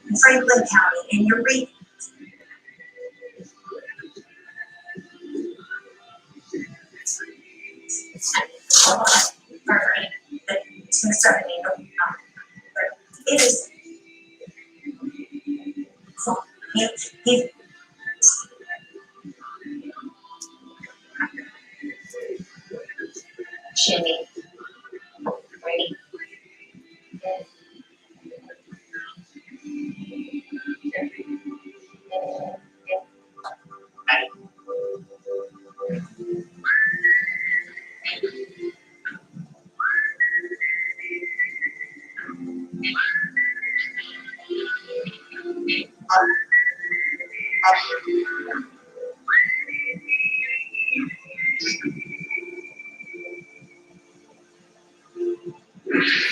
S7: in Franklin County, and you're reading. It's going to start being it is. He shimmy. Ready?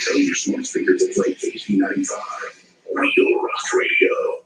S2: Tell your smart speakers to play KG95. Real Rock Radio.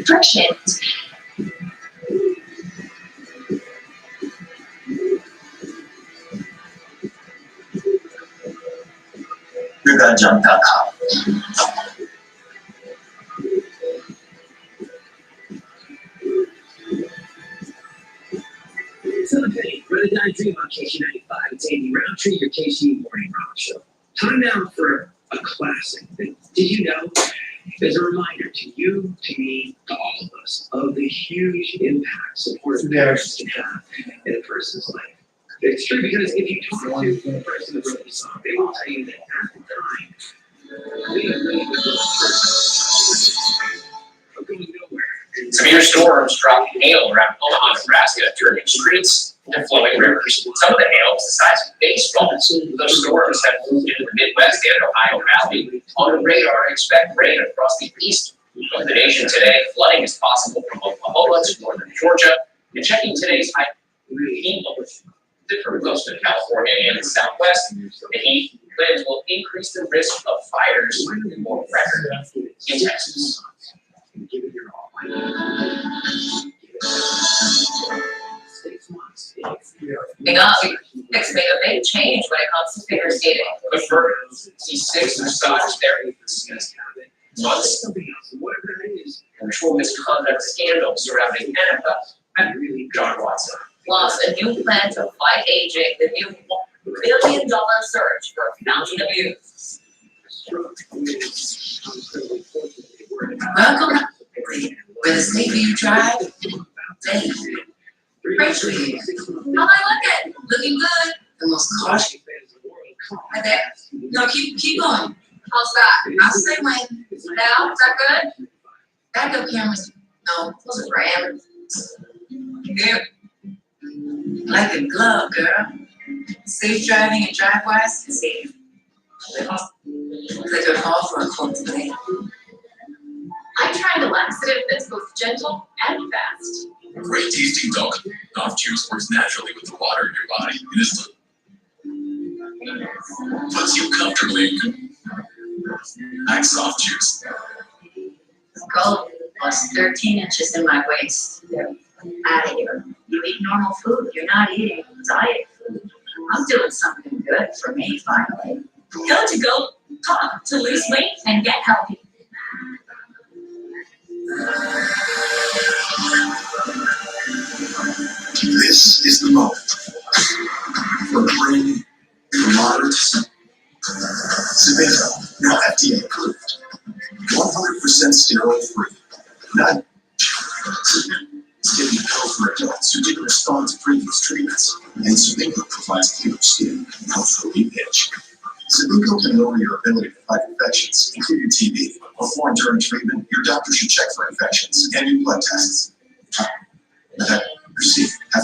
S5: Friction.
S2: You're gonna jump that hop.
S6: So hey, Brother Guy Dream on KC95. It's Andy Roundtree, your KC Morning Rock Show. Time now for a classic. Did you know? As a reminder to you, to me, to all of us, of the huge impact supportive parents can have in a person's life. It's true because if you talk to the person that wrote the song, they will tell you that at the time, they really were going nowhere.
S10: Severe storms dropped hail around Omaha, Nebraska, turning streets and flowing rivers. Some of the hail was the size of baseballs. Those storms have moved into the Midwest and Ohio Valley. On the radar, expect rain across the east of the nation today. Flooding is possible from Oklahoma to northern Georgia. And checking today's high heat levels for most of California and the Southwest, the heat winds will increase the risk of fires or record in Texas.
S6: Give it your all. 6 months.
S3: Big up. Let's make a big change when it comes to figure skating.
S10: Good for C6 massage therapy. Months.
S6: Something else. Whatever that is.
S10: Control misconduct scandal surrounding NFL and John Watson.
S3: Plus, a new plan to fight aging, the new $1 billion search for fountain of youth. Welcome, where the state view drive. Hey, great for you. How am I looking? Looking good. The most cautious. Right there. No, keep going. How's that? I'll say when. Now, is that good? Backup cameras. No, those are brand. Good. Like a glove, girl. Safe driving and drive-wise is safe. Click a call for a quote today.
S5: I tried a laxative that's both gentle and fast.
S4: A great tasting dog. Off juice works naturally with the water in your body. It is puts you comfortably in good. Like soft juice.
S3: Go. Plus 13 inches in my waist. Out of here. You eat normal food. You're not eating diet food. I'm doing something good for me, finally.
S5: Go to Go Talk to lose weight and get healthy.
S2: This is the moment for bringing the moderate Sabinco, now FDA approved. 100% steroid free. Not it's giving a pill for adults who didn't respond to previous treatments. And Sabinco provides clearer skin and helps relieve itch. Sabinco can lower your ability to fight infections, including TB. Before and during treatment, your doctor should check for infections and do blood tests. Have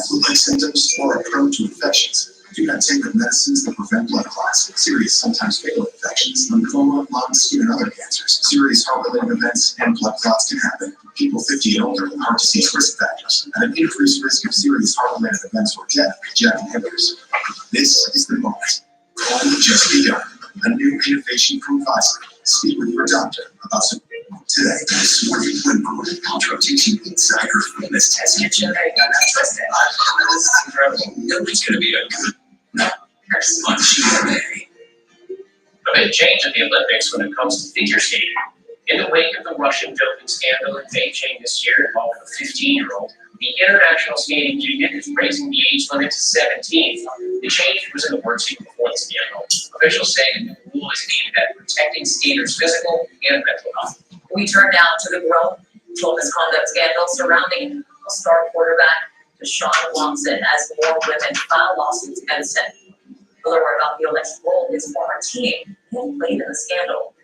S2: flu-like symptoms or are prone to infections, Do not take the medicines that prevent blood clots, serious, sometimes fatal infections, lymphoma, lung, skin, and other cancers. Serious heart-related events and blood clots can happen. People 50 and older with heart disease risk factors and an increased risk of serious heart-related events or death with JAK inhibitors. This is the moment. Only just begun. A new innovation-proof Visor. Speak with your doctor about some today. This morning, when Cultural Teaching Insider from this test kitchen, I got that trust it. This is incredible. Nobody's going to be a good. There's much today.
S10: A big change in the Olympics when it comes to figure skating. In the wake of the Russian doping scandal in Beijing this year involving a 15-year-old, the International Skating Union is raising the age limit to 17. The change was in the works even before the scandal. Officials say the new rule is aimed at protecting skaters' physical and mental health.
S7: We turn now to the growing misconduct scandal surrounding star quarterback Deshaun Watson as more women file lawsuits against him. Miller about the alleged role his former team had played in the scandal.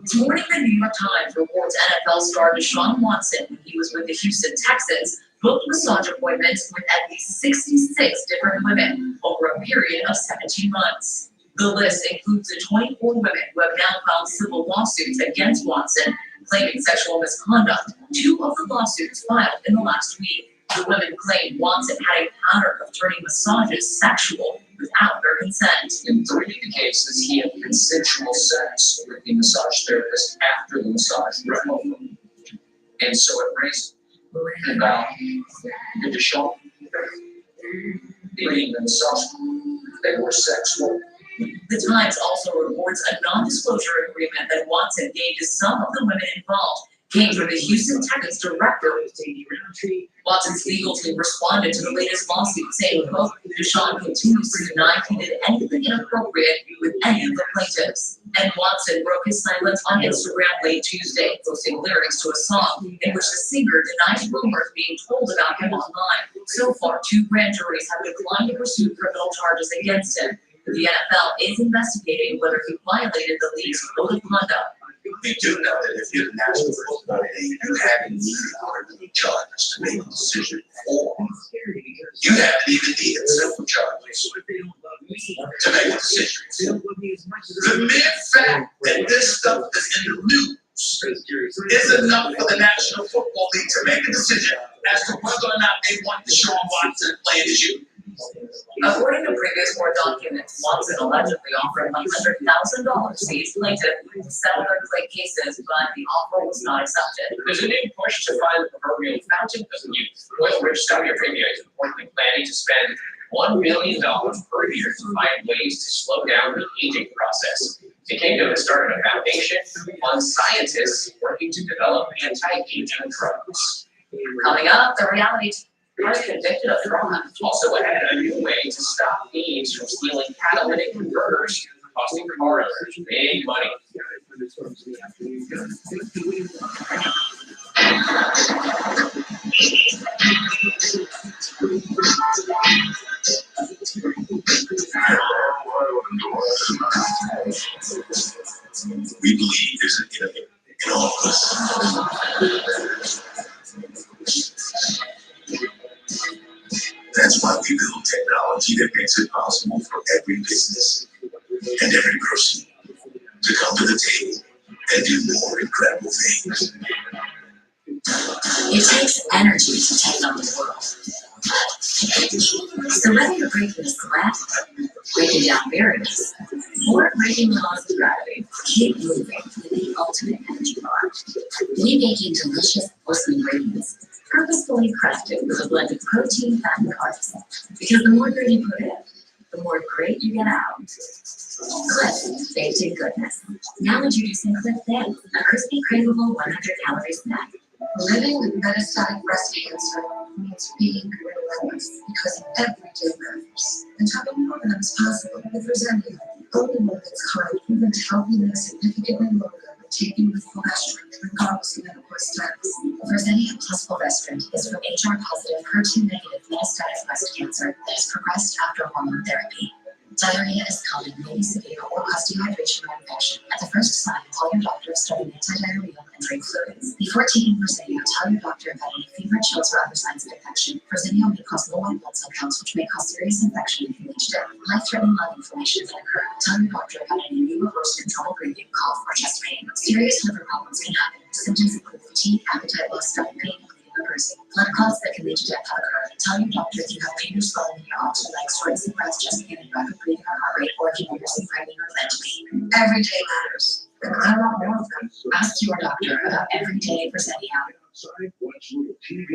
S7: This morning, the New York Times reports NFL star Deshaun Watson, when he was with the Houston Texans, booked massage appointments with at least 66 different women over a period of 17 months. The list includes the 24 women who have now filed civil lawsuits against Watson, claiming sexual misconduct. 2 of the lawsuits filed in the last week. The women claim Watson had a pattern of turning massages sexual without their consent.
S10: In 3 of the cases, he had consensual sex with the massage therapist after the massage was over. And so it raised about the Deshaun being the massage. They were sexual.
S7: The Times also reports a non-disclosure agreement that Watson gave to some of the women involved came from the Houston Texans director. Watson's legal team responded to the latest lawsuit, saying, quote, Deshaun continues to deny he did anything inappropriate with any of the plaintiffs. And Watson broke his silence on Instagram late Tuesday, posting lyrics to a song in which the singer denies rumors being told about him online. So far, 2 grand juries have declined to pursue criminal charges against him. The NFL is investigating whether he violated the league's code of conduct.
S2: We do know that if you're the National Football League, you haven't needed more than charges to make a decision for. You haven't even needed simple charges to make a decision. The mere fact that this stuff is in the news is enough for the National Football League to make a decision as to whether or not they want Deshaun Watson playing as you.
S7: According to previous court documents, Watson allegedly offered $100,000 to each plaintiff to settle their claim cases, but the offer was not accepted.
S10: There's a new push to find the proverbial fountain of youth. Oil-rich Saudi Arabia is reportedly planning to spend $1 billion per year to find ways to slow down the aging process. The kingdom has started a foundation on scientists working to develop anti-aging drugs.
S7: Coming up, the reality was convicted of fraud.
S10: Also added a new way to stop thieves from stealing catalytic converters, costing car owners big money.
S2: We believe there's an enemy in all of us. That's why we build technology that makes it possible for every business and every person to come to the table and do more incredible things.
S3: It takes energy to take on the world. So whether you're breaking a slab, breaking down barriers, or breaking the laws of gravity, keep moving with the ultimate energy bar. We making delicious wholesome ingredients, purposefully crafted with a blend of protein, fat, and carbs. Because the more grit you put in, the more great you get out. Cliff baked in goodness. Now introducing Cliff Thin, a crispy, craveable 100-calorie snack.
S11: Living with metastatic breast cancer means being relentless because everyday matters. And having more of them is possible with Rosendia, only one of its kind proven to help you live significantly longer by taking the fulvestrant regardless of medical status.
S3: Rosendia plus fulvestrant is from HR-positive, HER2-negative metastatic breast cancer that has progressed after hormone therapy. Diarrhea is common, may be severe, or cause dehydration or infection. At the first sign, call your doctor, start an antidiarrheal, and drink fluids. Before taking Verzenio, tell your doctor about any fever, chills, or other signs of infection. Verzenio may cause low white blood cell counts, which may cause serious infection and can lead to death. Life-threatening lung inflammation can occur. Tell your doctor about any new or worsening trouble breathing, cough, or chest pain. Serious liver problems can happen. Symptoms include fatigue, appetite loss, stomach pain, or bruising. Blood clots that can lead to death have occurred. Tell your doctor if you have pain or swelling in your arms or legs, shortness of breath, chest pain, and rapid breathing or heart rate, or if you notice craving or plenty. Every day matters, and I want more of them. Ask your doctor about every day Verzenio.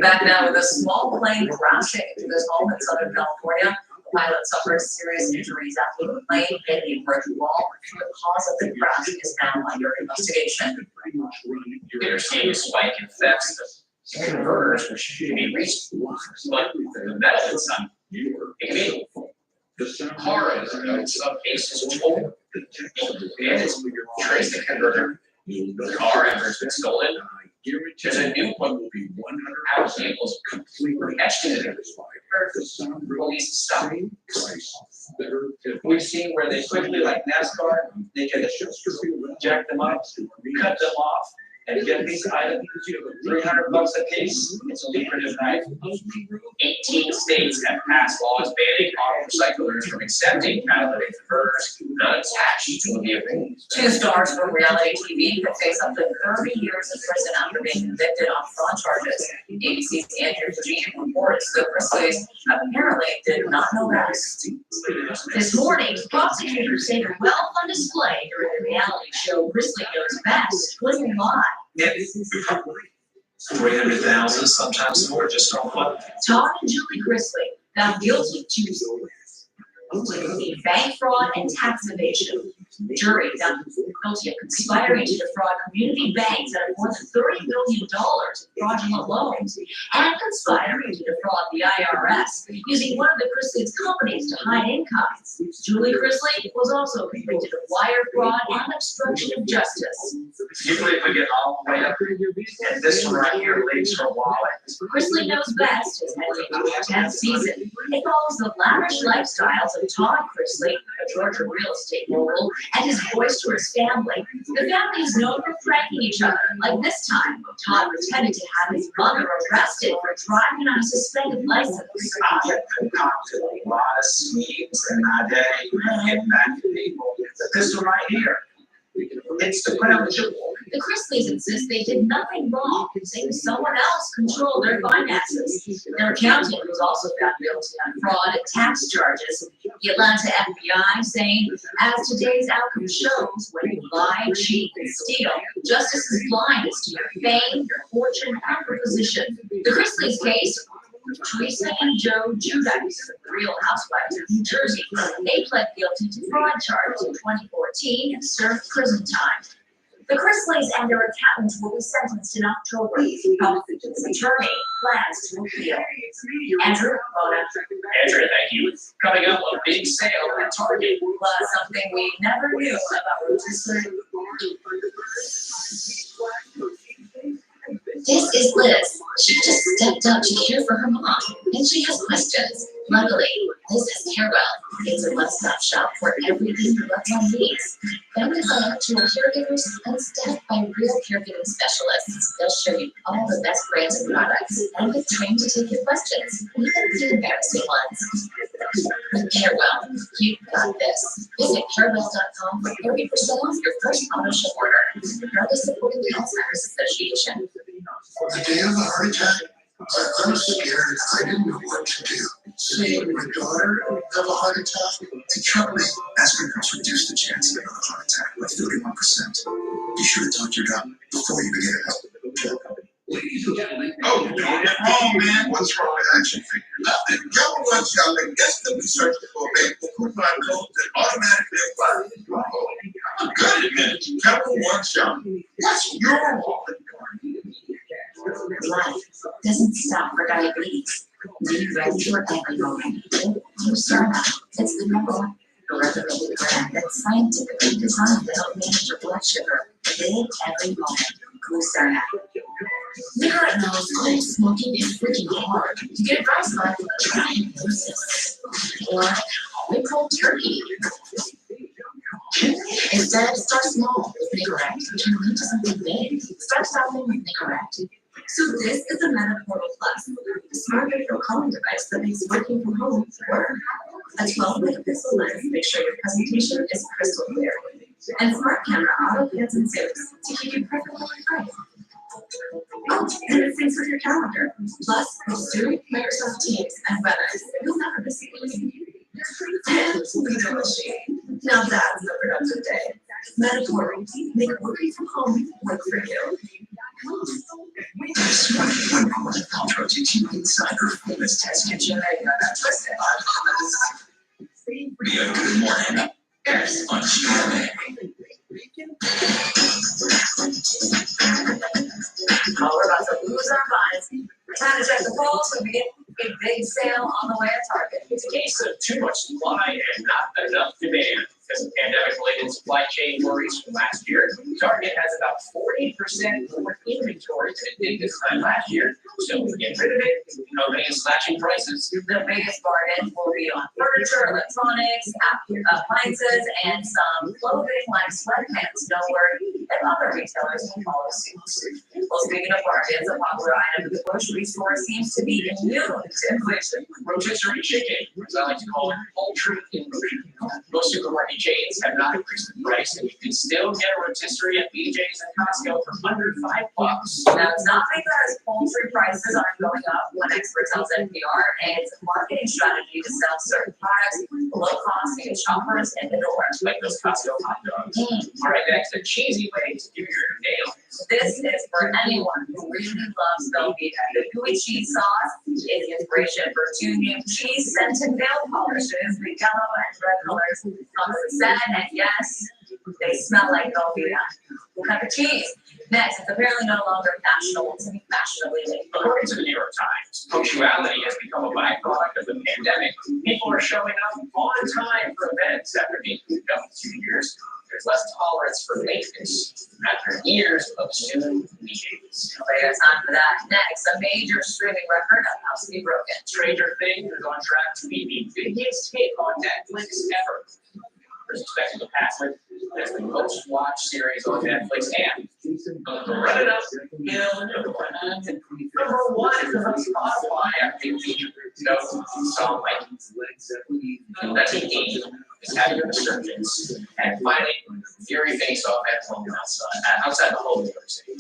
S5: Back now with a small plane crashing into his home in Southern California. The pilot suffered serious injuries after the plane hit a brick wall. The cause of the crash is now under investigation.
S10: They're seeing a spike in thefts of converters, which can be reached, but the metal inside, it can be horror in some cases total. And it's trace the converter, the car after it's been stolen. There's a new one will be 100 vehicles completely etched into the police stop. We've seen where they quickly, like NASCAR, they can jack them up, cut them off, and get these items, $300 a piece. It's a lucrative knife. 18 states have passed laws banning auto recyclers from accepting catalytic converters not attached to a vehicle.
S5: Two stars from reality TV could face up to 30 years in prison after being convicted on fraud charges. ABC's Andrew Jean reports the Grizzlies apparently did not know best.
S7: This morning, prosecutors say the wealth on display during the reality show Grizzly Knows Best was a lie.
S8: 300,000, sometimes more, just on what?
S7: Todd and Julie Grizzly found guilty of bank fraud and tax evasion. The jury found guilty of conspiring to defraud community banks out of more than $30 million in fraudulent loans and conspiring to defraud the IRS using one of the Grizzlies' companies to hide income. Julie Grizzly was also convicted of wire fraud and obstruction of justice.
S8: Usually we get all the way up, and this one right here leads for a while.
S7: Grizzly Knows Best is heading into its 10th season. It follows the lavish lifestyles of Todd Grizzly, a Georgia real estate mogul, and his boisterous family. The family is known for pranking each other. Like this time, Todd pretended to have his mother arrested for driving on a suspended license.
S8: I have concocted a lot of schemes in my day to get back to people. This one right here, it's to put out the
S7: The Grizzlies insist they did nothing wrong, saying someone else controlled their finances. Their accountant was also found guilty on fraud and tax charges. The Atlanta FBI saying, as today's outcome shows, when you lie, cheat, and steal, justice is blind as to your fame, your fortune, and your position. The Grizzlies case, Teresa and Joe Giudice, the Real Housewives of New Jersey, they pled guilty to fraud charges in 2014 and served prison time. The Grizzlies and their accountants will be sentenced in October. His attorney plans to appeal. Andrew, Mona.
S10: Andrew, thank you. Coming up, a big sale at Target.
S5: Plus something we never knew about rotisserie.
S3: This is Liz. She just stepped up to care for her mom, and she has questions. Luckily, Liz has Carewell. It's a one-stop shop for everything your loved one needs. Family financial caregivers and staffed by real caregiving specialists. They'll show you all the best brands and products, and be trained to take your questions, even the embarrassing ones. With Carewell, you've got this. Visit Carewell.com for 30% off your first auto-ship order. Proudly supporting the Alzheimer's Association.
S2: The day of the heart attack, I was scared. I didn't know what to do. Seeing my daughter have a heart attack, it kept me. Aspirin helps reduce the chance of another heart attack by 31%. Be sure to talk to your doctor before you begin it.
S6: Ladies and gentlemen.
S2: Oh, you're doing it wrong, man. What's wrong with action figure? Nothing. Number one shall instantly search for a maple coupon code that automatically applies. I'm good at managing. Number one shall. What's your wallet?
S3: Life doesn't stop for diabetes. Be ready for every moment. Glucerna, it's the number one recommended brand that's scientifically designed to help manage your blood sugar. Live every moment. Glucerna. Cigarette nose, cold smoking is freaking hard. To get advice on diagnosis or we cold turkey. Instead, start small with Nicorette, which can lead to something big. Start shopping with Nicorette. So this is a Meta Portal Plus, a smart visual calling device that makes working from home work. A 12-megapixel lens makes sure your presentation is crystal clear. And smart camera auto pans and zooms to keep you perfectly on time. Oh, and it syncs with your calendar. Plus, with Zoom, Microsoft Teams, and WebEx, you'll never miss a meeting. Leader machine. Now that's a productive day. Meta Portal, make working from home work for you.
S2: This morning, I'm going to Paltrow teaching inside performance test kitchen. I got that twisted. Be a good morning. Yes, on GMA.
S7: Oh, we're about to lose our minds. Time to check the polls when we get a big sale on the way at Target.
S10: It's a case of too much supply and not enough demand. Because of pandemic-related supply chain worries from last year, Target has about 40% more inventory than it did this time last year. So to get rid of it, nobody is slashing prices.
S7: The biggest bargain will be on furniture, electronics, appliances, and some clothing like sweatpants. No worry, and other retailers will follow suit. Well, speaking of bargains, a popular item at the grocery store seems to be immune to inflation.
S10: Rotisserie chicken, as I like to call it, poultry inflation. Most supermarket chains have not increased the price, and you can still get a rotisserie at BJ's and Costco for under $5.
S7: Now, it's not because poultry prices aren't going up. One expert tells NPR, and it's a marketing strategy to sell certain products below cost to get shoppers in the door.
S10: Like those Costco hot dogs. All right, next, a cheesy way to do your nails.
S7: This is for anyone who really loves Velveeta. The gooey cheese sauce is the inspiration for two new cheese-scented nail polishes. The yellow and red colors come from set, and yes, they smell like Velveeta. What kind of cheese? Next, it's apparently no longer fashionable to be fashionably late.
S10: According to the New York Times, punctuality has become a byproduct of the pandemic. People are showing up on time for events after being moved up 2 years. There's less tolerance for lateness after years of Zoom meetings.
S7: Okay, it's time for that. Next, a major streaming record about to be broken.
S10: Stranger Things is on track to be the biggest hit on Netflix ever. There's expected to pass it as the most watched series on Netflix and run it up, number one is on Spotify after no song like TV is having a resurgence. And finally, Fury Face Off at home outside the whole New York City.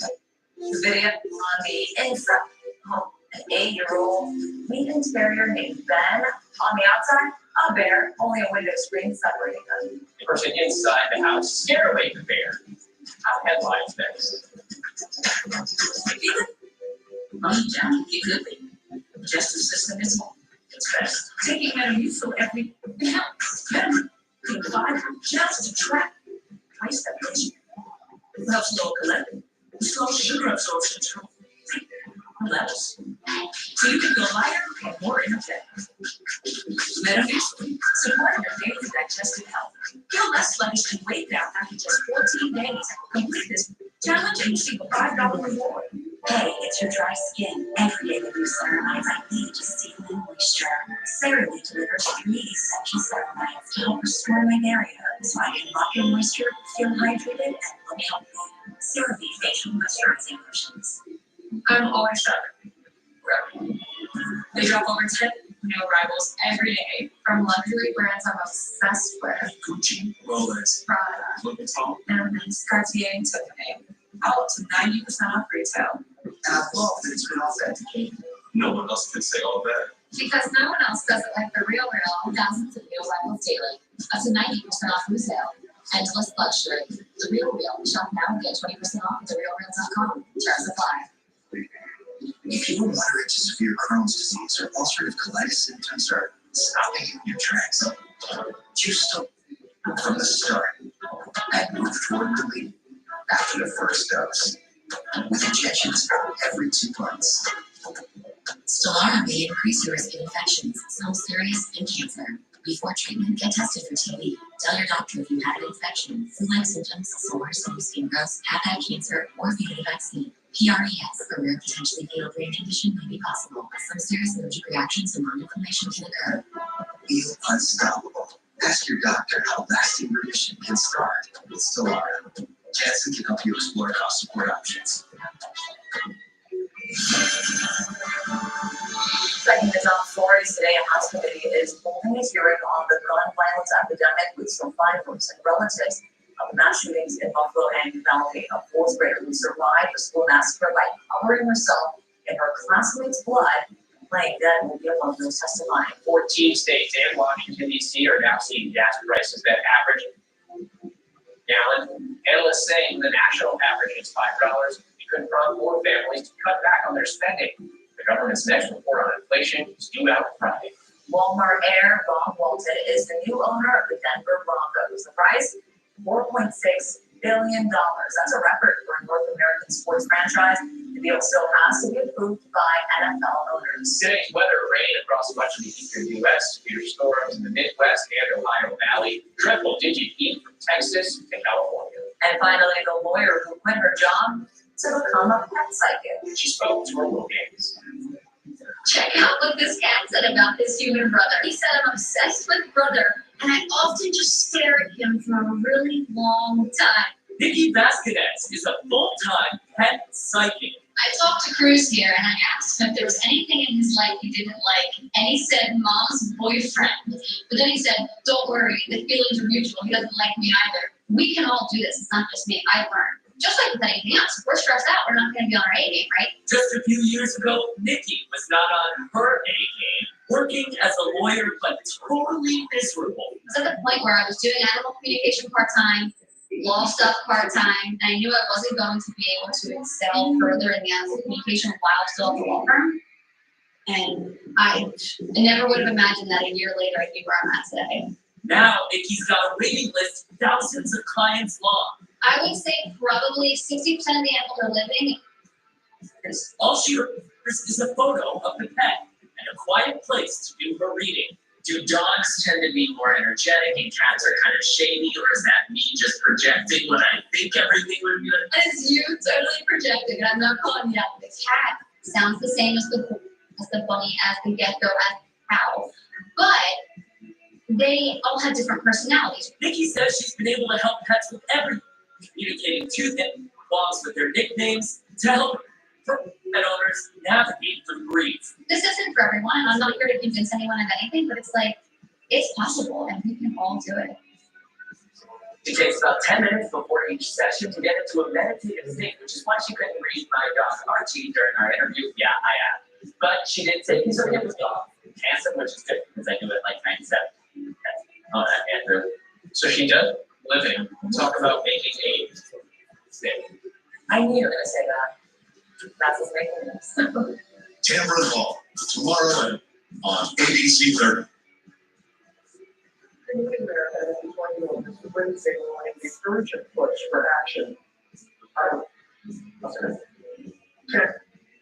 S7: Video on the inside. Oh, an 8-year-old medium terrier named Ben. On the outside, a bear, only a window screen separating them.
S10: The person inside the house scared away the bear. How headlines next?
S3: You could be. The justice system is more. It's best. Taking Metamucil every helps. Being provided just to track price separation. It helps lower cholesterol, slow sugar absorption to levels. So you can feel lighter and more energetic. Metamucil, supporting your daily digestive health. Feel less sluggish and weighed down after just 14 days. Complete this challenge and receive a $5 reward. Hey, it's your dry skin. Every day the new ceramides I need to seal in moisture. CeraVe delivers 3 essential ceramides to help restore my area so I can lock in moisture, feel hydrated, and look healthy. CeraVe facial moisturizing lotions. I'm always shopping. They drop over 10 new arrivals every day from luxury brands I'm obsessed with.
S2: Gucci, Rolex,
S3: Prada,
S2: Louis Vuitton.
S3: and Cartier and Tiffany. All up to 90% off retail.
S2: And I love that it's been authenticated. No one else can say all that.
S9: Because no one else does it like the Real thousands of new arrivals daily, up to 90% off retail. Endless luxury. The Real. Shop now and get 20% off at therealreal.com. Terms apply.
S2: If you were moderate to severe Crohn's disease or ulcerative colitis symptoms are stopping you in your tracks, you stop from the start and move toward relief after the first dose. With injections every 2 months.
S3: Stelara may increase your risk of infections, some serious, and cancer. Before treatment, get tested for TB. Tell your doctor if you had an infection, flu-like symptoms, sores, skin growths, have had cancer, or if you need a vaccine. PRES, a rare potentially fatal brain condition, may be possible. Some serious allergic reactions and non-inflammation can occur.
S2: Feel unstoppable. Ask your doctor how lasting remission can start with Stelara. Janssen can help you explore cost support options.
S5: Checking the top stories today, a House committee is holding a hearing on the gun violence epidemic with survivors and relatives of mass shootings in Buffalo and Uvalde. A fourth grader who survived the school massacre by covering herself in her classmates' blood and playing dead will be among those testifying.
S10: 14 states and Washington, D.C. are now seeing gas prices that average gallon. Analysts saying the national average is $5. It could prompt more families to cut back on their spending. The government's next report on inflation is due out Friday.
S5: Walmart heir Bob Walton is the new owner of the Denver Broncos. The price, $4.6 billion. That's a record for a North American sports franchise. The deal still has to be approved by NFL owners.
S10: Today's weather: rain across much of the eastern U.S., severe storms in the Midwest and Ohio Valley, triple-digit heat from Texas to California.
S5: And finally, the lawyer who quit her job to become a pet psychic.
S10: She spoke to her games.
S9: Check out what this cat said about his human brother. He said, "I'm obsessed with brother, and I often just stare at him for a really long time."
S12: Nikki Vasquez is a full-time pet psychic.
S9: I talked to Cruz here, and I asked him if there was anything in his life he didn't like, and he said, "Mom's boyfriend." But then he said, "Don't worry, the feelings are mutual. He doesn't like me either. We can all do this. It's not just me. I learned." Just like with anything else, if we're stressed out, we're not going to be on our A game, right?
S12: Just a few years ago, Nikki was not on her A game, working as a lawyer, but totally miserable.
S9: I was at the point where I was doing animal communication part-time, law stuff part-time, and I knew I wasn't going to be able to excel further in the animal communication while still at the law firm. And I never would have imagined that a year later I'd be where I'm at today.
S12: Now, Nikki's got a waiting list, thousands of clients long.
S9: I would say probably 60% of the animals are living.
S12: All she requires is a photo of the pet and a quiet place to do her reading.
S10: Do dogs tend to be more energetic and cats are kind of shady, or is that me just projecting when I think everything would be like?
S9: It's you totally projecting, and I'm not calling you out. The cat sounds the same as the bunny, as the gecko, as the cow, but they all have different personalities.
S12: Nikki says she's been able to help pets with everything, communicating to them, dogs with their nicknames, to help pet owners navigate through grief.
S9: This isn't for everyone, and I'm not here to convince anyone of anything, but it's like, it's possible, and we can all do it.
S10: It takes about 10 minutes before each session to get into a meditative state, which is why she couldn't read my dog Archie during our interview. Yeah, I am. But she did say he's okay with dog. Handsome, which is good, because I do it like 97. Oh, Andrew. So she does living. Talk about making a mistake.
S5: I knew you were going to say that. That's what's making this.
S2: Tamara Hall, tomorrow on ABC 30.
S6: Wednesday morning, the urgent push for action.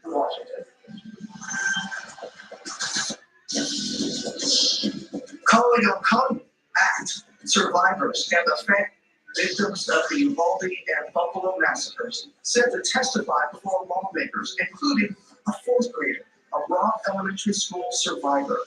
S6: Washington. Calling on Come Act survivors and the victims of the Uvalde and Buffalo massacres set to testify before lawmakers, including a fourth grader, a Rock Elementary School survivor,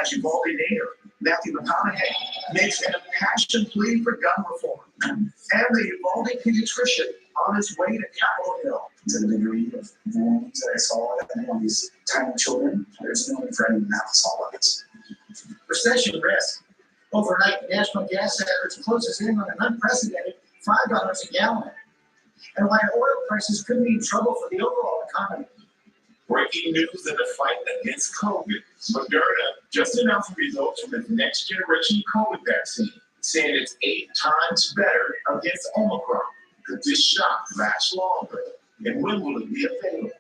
S6: as Uvalde native Matthew McConaughey makes an impassioned plea for gun reform, and the Uvalde pediatrician on his way to Capitol Hill.
S13: To the degree of wounds that I saw on these tiny children, there's no need for any math assault weapons.
S6: Recession risk. Overnight, the national gas average closes in on an unprecedented $5 a gallon. And why oil prices could be in trouble for the overall economy.
S4: Breaking news in the fight against COVID. Moderna just announced results from its next generation COVID vaccine, saying it's 8 times better against Omicron. Could this shot last longer? And when will it be available?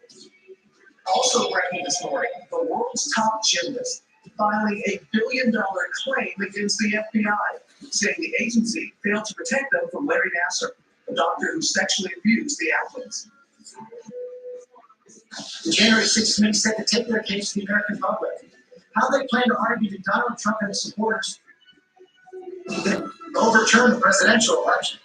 S6: Also breaking this morning, the world's top gymnast filing $1 billion claim against the FBI, saying the agency failed to protect them from Larry Nassar, the doctor who sexually abused the athletes. The January 6th committee set to take their case to the American public. How they plan to argue to Donald Trump and his supporters to overturn the presidential election.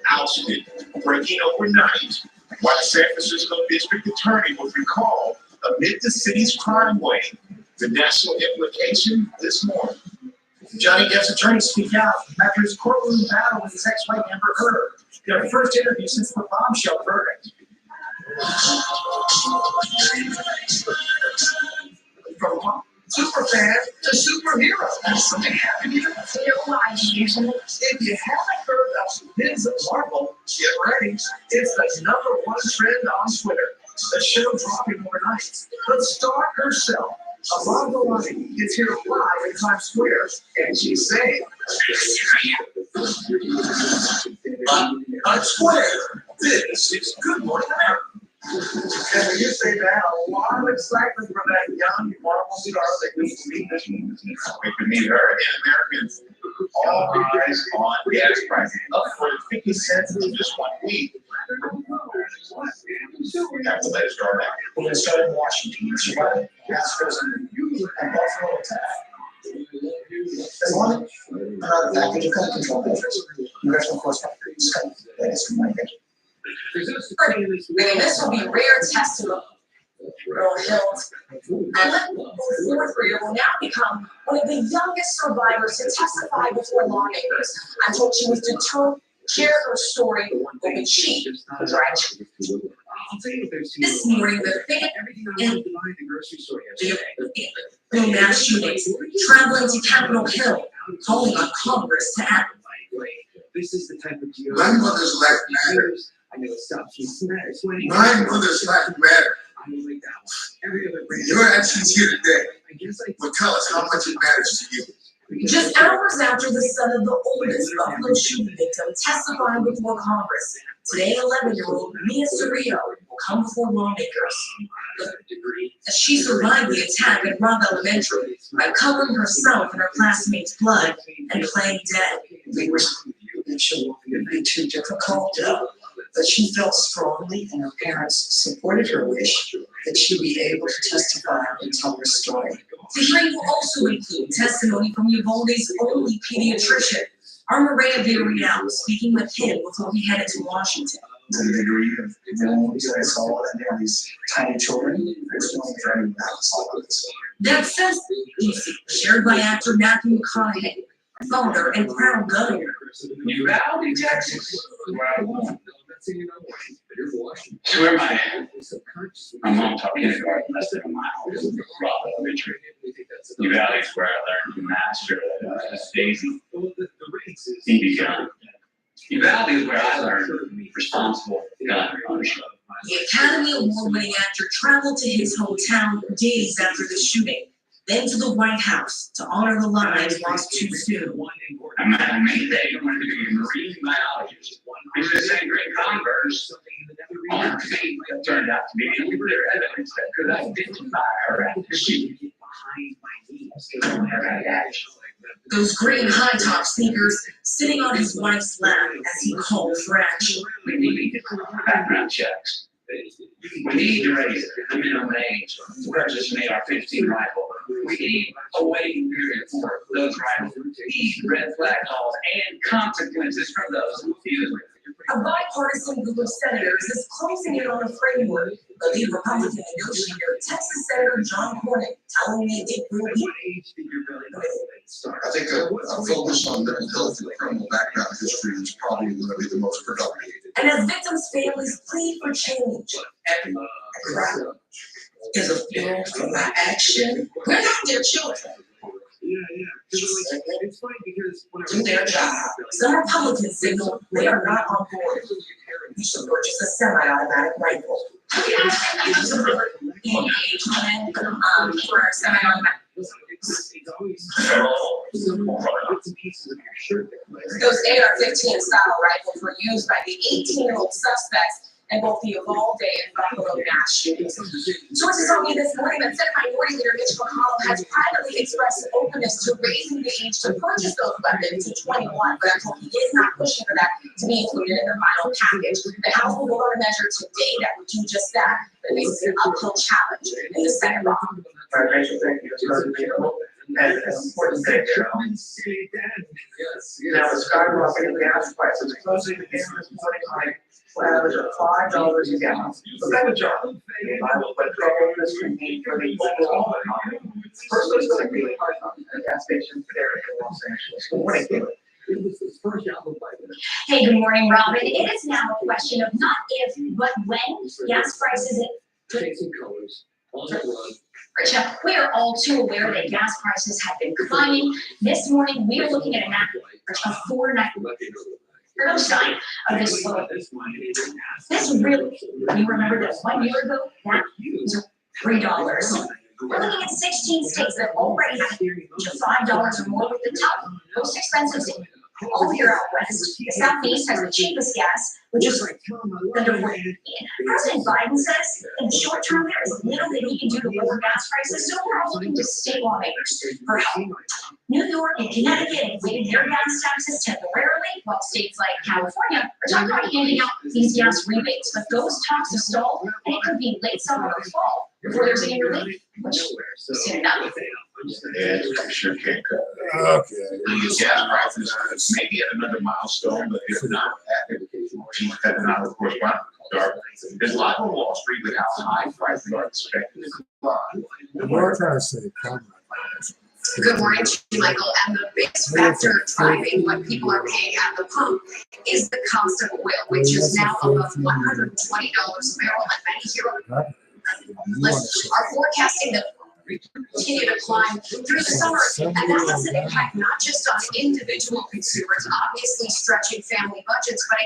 S4: Ousted, breaking overnight, while the San Francisco district attorney was recalled amid the city's crime wave. The national implication this morning.
S6: Johnny Depp's attorneys speak out after his courtroom battle with his ex-wife Amber Heard. Their first interview since the bombshell verdict. From superfan to superhero. Has something happened here? If you haven't heard of Ms. Marvel, get ready. It's the #1 trend on Twitter. The show dropping overnight. The star herself, Amanda Lani, is here live in Times Square, and she's saying, Times Square, this is Good Morning America. And when you say that, a lot of excitement from that young Marvel star that we can meet this morning.
S2: We can meet her in Americans. All eyes on gas prices up for 50 cents in just 1 week. Have to let it start out.
S6: We're going to start in Washington. That's right. Gas goes in and Buffalo attack. As long as package of gun control measures, congressional correspondent Scott, that is from my head.
S7: This will be rare testimony. Earl Hills, and the fourth grader will now become one of the youngest survivors to testify before lawmakers. I'm told she was determined to share her story when she was right. This morning, the fate and the mass shootings traveling to Capitol Hill, calling on Congress to act.
S1: This is the type of my mother's life matters. I know it's tough. My mother's life matters. Your actions here today will tell us how much it matters to you.
S7: Just hours after the son of the oldest Buffalo shooting victim testified before Congress, today 11-year-old Mia Cerrillo will come before lawmakers. As she survived the attack at Robb Elementary by covering herself in her classmates' blood and playing dead.
S6: We were and she would be too difficult, but she felt strongly, and her parents supported her wish that she be able to testify and tell her story.
S7: The hearing will also include testimony from Uvalde's only pediatrician, Maria Villarreal, speaking with him before he headed to Washington.
S13: To the degree of families I saw and there are these tiny children, there's no very balance.
S7: That says shared by actor Matthew McConaughey, father and proud gun owner.
S10: Uvalde, Texas. So where am I? I'm on top of kindergarten, less than a mile from Robb Elementary. Uvalde is where I learned to master Daisy BB gun. Uvalde is where I learned responsible gun ownership.
S7: The Academy Award-winning actor traveled to his hometown days after the shooting, then to the White House to honor the lives lost too soon.
S10: I'm not a main day. I wanted to be a marine biologist. He was the same great Converse on feet that turned out to be nuclear evidence that could identify her after she
S7: Those green high-top sneakers sitting on his wife's lap as he called for action.
S10: We need background checks. We need to raise the minimum age to purchase an AR-15 rifle. We need a waiting period for those rifles. We need red flag laws and consequences from those who refuse.
S7: A bipartisan group of senators is closing in on a framework. The lead Republican negotiator, Texas Senator John Cornyn, telling me it will be.
S2: I think a focus on mental health and criminal background history is probably going to be the most productive.
S7: And as victims' families plead for change, is a fuel for my action. We're not their children.
S1: It's funny because
S7: Do their job. Some Republicans signal they are not on board. You should purchase a semi-automatic rifle.
S9: For our semi-automatic. Those AR-15 style rifles were used by the 18-year-old suspects in both the Uvalde and Buffalo mass shootings. Sources told me this morning that Senate Minority Leader Mitch McConnell has privately expressed openness to raising the age to purchase those weapons to 21, but I'm told he is not pushing for that to be included in the final package. The House will vote on a measure today that would do just that, but faces an uphill challenge in the Senate.
S6: And it's important thing, now the skyrocketing gas prices, closing the game this morning like average of $5 a gallon. But that was job. I will put trouble this can mean for the overall economy. First, let's go to really hard on a gas station there in Los Angeles. Good morning, Taylor. It was the first album by the
S7: Hey, good morning, Robin. It is now a question of not if, but when gas prices
S6: chasing colors on the run.
S7: Rachel, we are all too aware that gas prices have been climbing. This morning, we are looking at an average of no sign of this slow. This really, you remember that 1 year ago, that was $3. We're looking at 16 states that already have to $5 or more with the top most expensive state. All here out west, the southeast has the cheapest gas, which is under $40. President Biden says in the short term there is little that he can do to lower gas prices, so we're all looking to state lawmakers for help. New York and Connecticut have waived their gas taxes temporarily, while states like California are talking about handing out these gas rebates. But those talks have stalled, and it could be late summer or fall before there's any relief, which soon enough.
S8: Yeah, you sure can't cut.
S1: Okay.
S8: Gas prices may be at another milestone, but if not, at another correspondent. There's a lot on Wall Street with how high prices are expected.
S1: We're trying to say,
S3: Good morning to you, Michael. And the biggest factor driving what people are paying at the pump is the cost of oil, which is now above $120 a barrel, and many here are forecasting that continue to climb through the summer, and that has an impact not just on individual consumers, obviously stretching family budgets, but